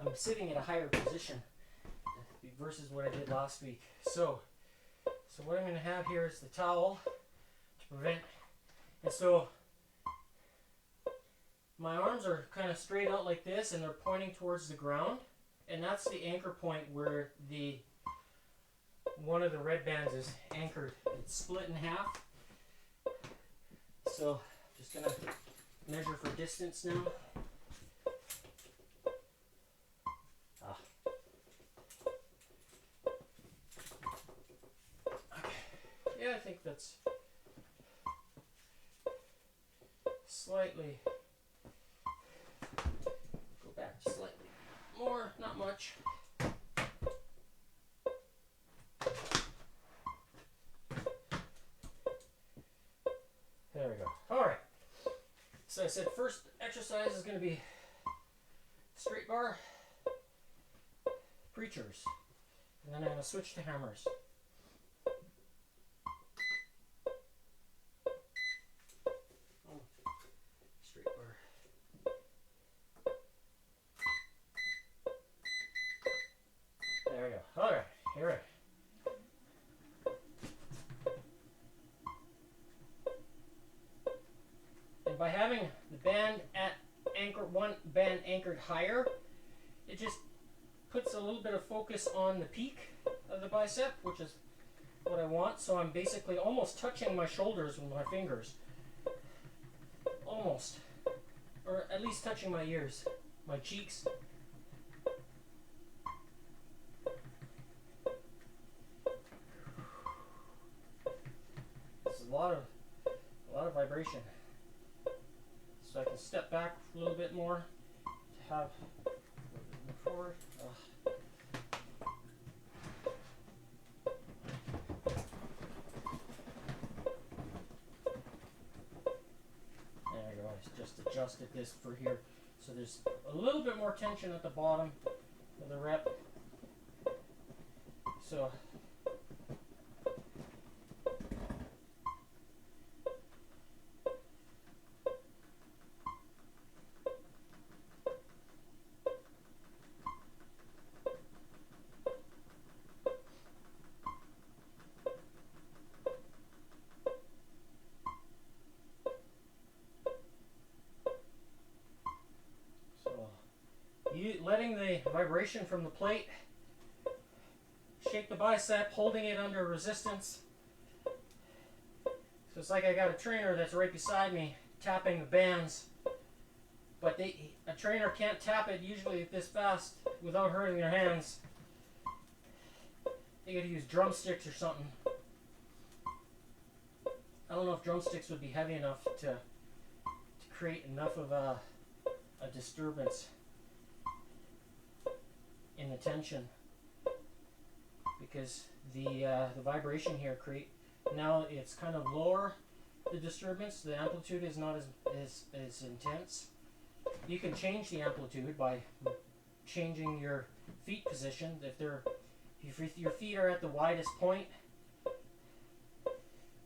I'm sitting at a higher position versus what I did last week. So what I'm going to have here is the towel to prevent, and so my arms are kind of straight out like this, and they're pointing towards the ground, and that's the anchor point where one of the red bands is anchored. It's split in half. So I'm just going to measure for distance now. Yeah, I think that's slightly, go back slightly more, not much. There we go. Alright, so I said first exercise is going to be straight bar, preachers, and then I'm going to switch to hammers. By having the band at one band anchored higher, it just puts a little bit of focus on the peak of the bicep, which is what I want. So I'm basically almost touching my shoulders with my fingers. Almost. Or at least touching my ears, my cheeks. This is a lot of vibration. So I can step back a little bit more to have a little bit more forward. There we go. I just adjusted this for here. So there's a little bit more tension at the bottom of the rep. So letting the vibration from the plate shake the bicep, holding it under resistance. So it's like I got a trainer that's right beside me tapping the bands, but a trainer can't tap it usually this fast without hurting their hands. They gotta use drumsticks or something. I don't know if drumsticks would be heavy enough to create enough of a disturbance in the tension, because the vibration here now it's kind of lower, the disturbance. The amplitude is not as intense. You can change the amplitude by changing your feet position. If your feet are at the widest point,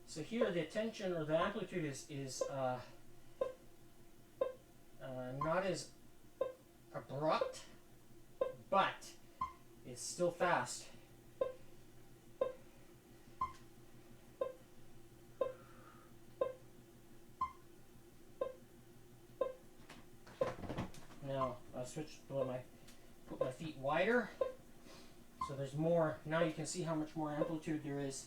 so here the tension or the amplitude is not as abrupt, but it's still fast. Put my feet wider, so there's more. Now you can see how much more amplitude there is.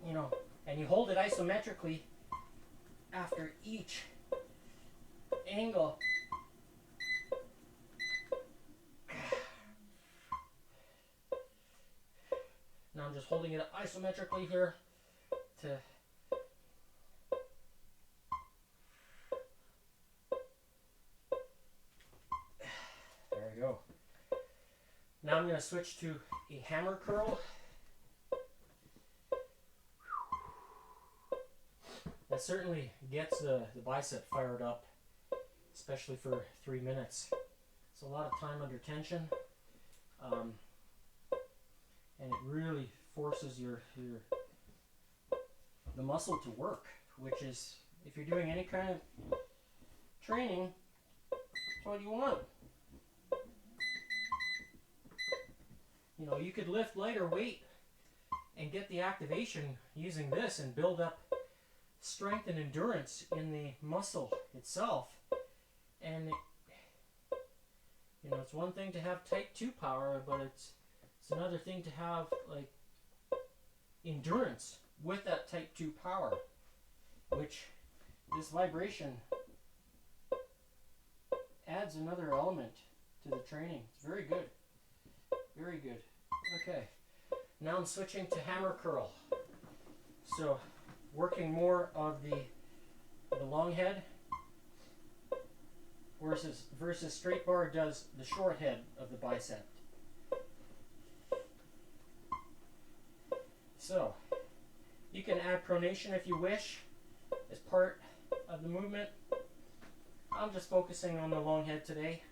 You know, and you hold it isometrically after each angle. Now I'm just holding it isometrically here to there we go. Now I'm going to switch to a hammer curl. That certainly gets the bicep fired up, especially for 3 minutes. It's a lot of time under tension, and it really forces the muscle to work, which is, if you're doing any kind of training, that's what you want. You know, you could lift lighter weight and get the activation using this and build up strength and endurance in the muscle itself. And you know, it's one thing to have type 2 power, but it's another thing to have like endurance with that type 2 power, which this vibration adds another element to the training. It's very good. Very good. Okay. Now I'm switching to hammer curl. So working more of the long head versus straight bar does the short head of the bicep. So you can add pronation if you wish as part of the movement. I'm just focusing on the long head today.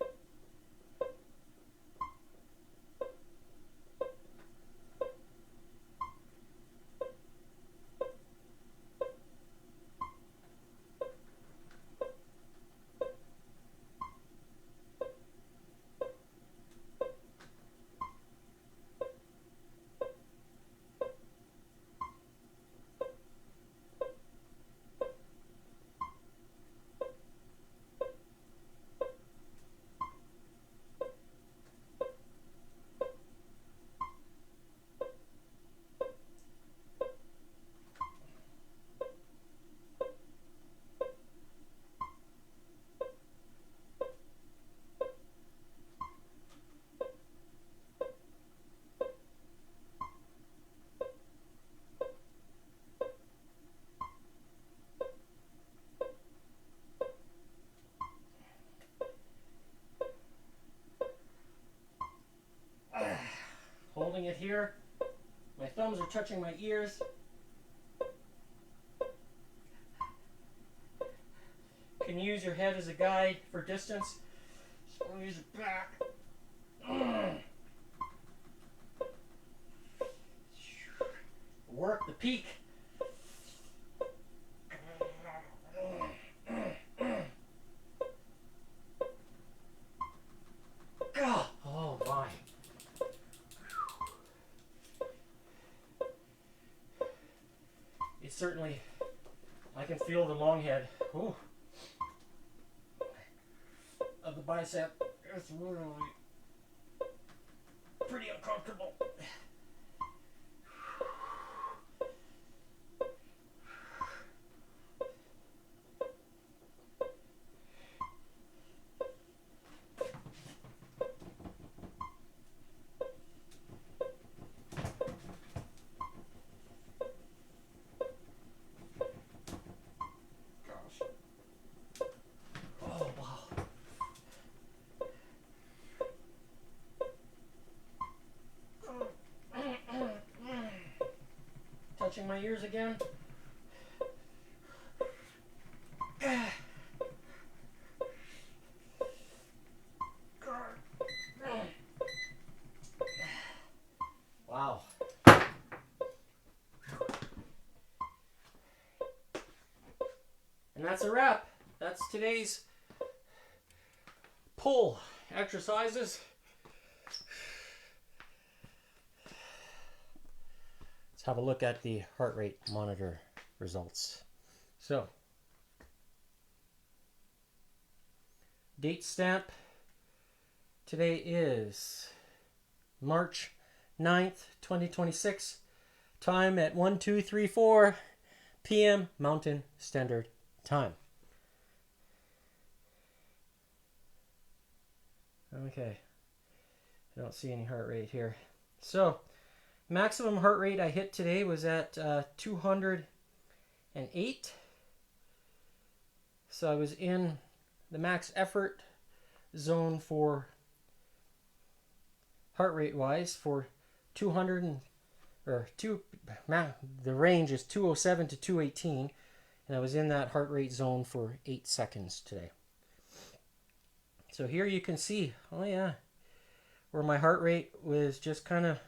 Holding it here. My thumbs are touching my ears. You can use your head as a guide for distance. Squeeze it back. Work the peak. Oh my. It's certainly, I can feel the long head of the bicep. It's really pretty uncomfortable. Touching my ears again. Wow. And that's a wrap. That's today's pull exercises. Let's have a look at the heart rate monitor results. So, date stamp. Today is March 9th, 2026. Time at 1234 p.m. Mountain Standard Time. Okay. I don't see any heart rate here. So, maximum heart rate I hit today was at 208. So I was in the max effort zone for heart rate wise for 200 or two. The range is 207 to 218, and I was in that heart rate zone for 8 seconds today. So here you can see, oh yeah, where my heart rate was just kind of,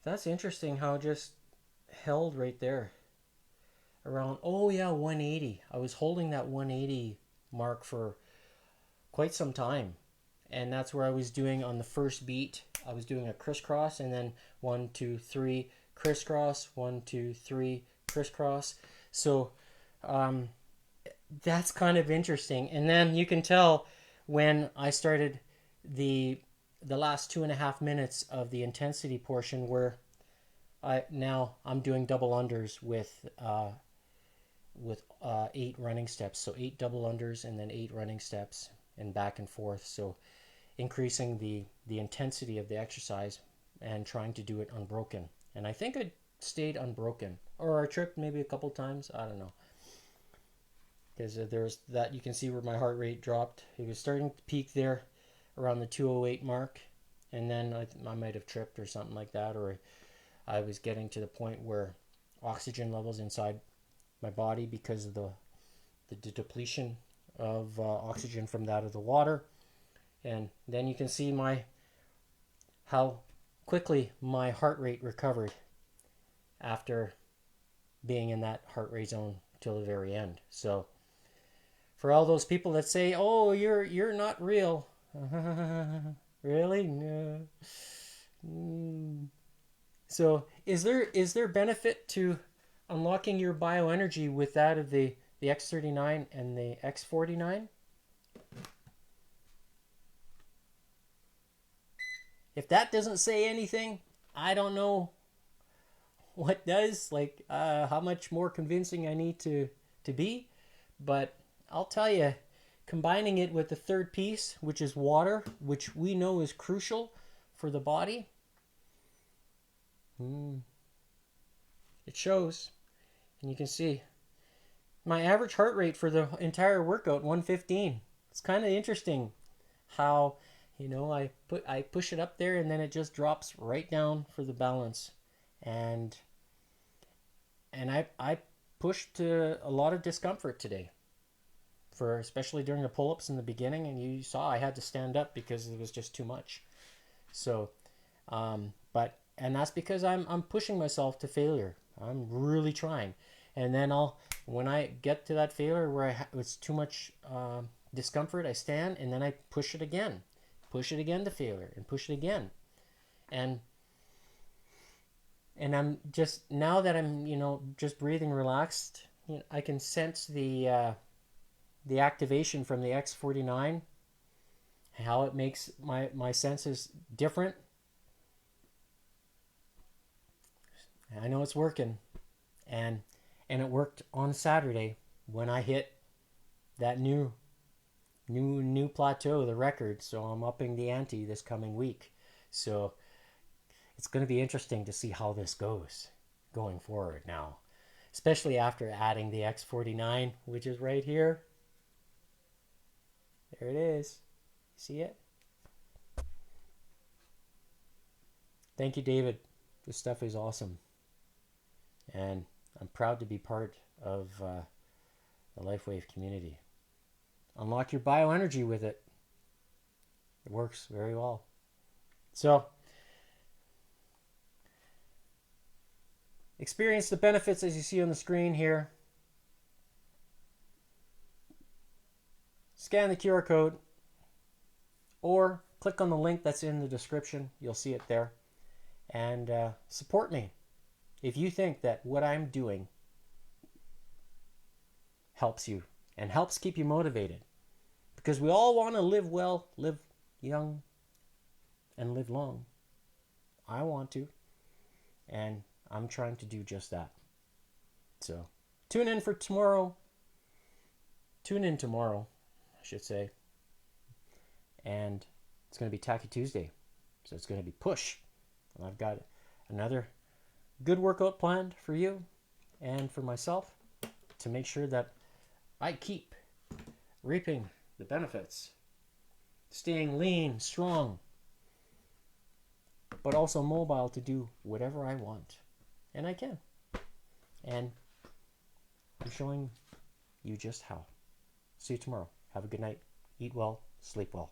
that's interesting how it just held right there around, oh yeah, 180. I was holding that 180 mark for quite some time, and that's where I was doing on the first beat. I was doing a crisscross, and then 1 2 3 crisscross, 1 2 3 crisscross. So that's kind of interesting. And then you can tell when I started the last 2.5 minutes of the intensity portion, where I'm doing double unders with 8 running steps. So 8 double unders and then 8 running steps and back and forth. So increasing the intensity of the exercise and trying to do it unbroken. And I think I stayed unbroken, or I tripped maybe a couple times. I don't know. Because there's that, you can see where my heart rate dropped. It was starting to peak there around the 208 mark, and then I might have tripped or something like that, or I was getting to the point where oxygen levels inside my body, because of the depletion of oxygen from that of the water. And then you can see how quickly my heart rate recovered after being in that heart rate zone till the very end. So for all those people that say, "Oh, you're not real," really? No. So is there benefit to unlocking your bioenergy with that of the X39 and the X49? If that doesn't say anything, I don't know what does. Like how much more convincing I need to be. But I'll tell you, combining it with the third piece, which is water, which we know is crucial for the body, it shows. And you can see my average heart rate for the entire workout, 115. It's kind of interesting how, I push it up there and then it just drops right down for the balance. And I pushed to a lot of discomfort today, especially during the pull-ups in the beginning, and you saw I had to stand up because it was just too much. So and that's because I'm pushing myself to failure. I'm really trying. And then when I get to that failure where it's too much discomfort, I stand and then I push it again to failure, and push it again. And I'm just, now that I'm just breathing relaxed, I can sense the activation from the X49, how it makes my senses different. I know it's working, and it worked on Saturday when I hit that new plateau, the record. So I'm upping the ante this coming week. So it's going to be interesting to see how this goes going forward now, especially after adding the X49, which is right here. There it is. See it? Thank you, David. This stuff is awesome. And I'm proud to be part of the LifeWave community. Unlock your bioenergy with it. It works very well. So, experience the benefits as you see on the screen here. Scan the QR code or click on the link that's in the description. You'll see it there. And support me if you think that what I'm doing helps you and helps keep you motivated. Because we all want to live well, live young, and live long. I want to. And I'm trying to do just that. So tune in for tomorrow. Tune in tomorrow, I should say. And it's going to be Tacky Tuesday. So it's going to be push. And I've got another good workout planned for you and for myself to make sure that I keep reaping the benefits. Staying lean, strong, but also mobile to do whatever I want. And I can. And I'm showing you just how. See you tomorrow. Have a good night. Eat well. Sleep well.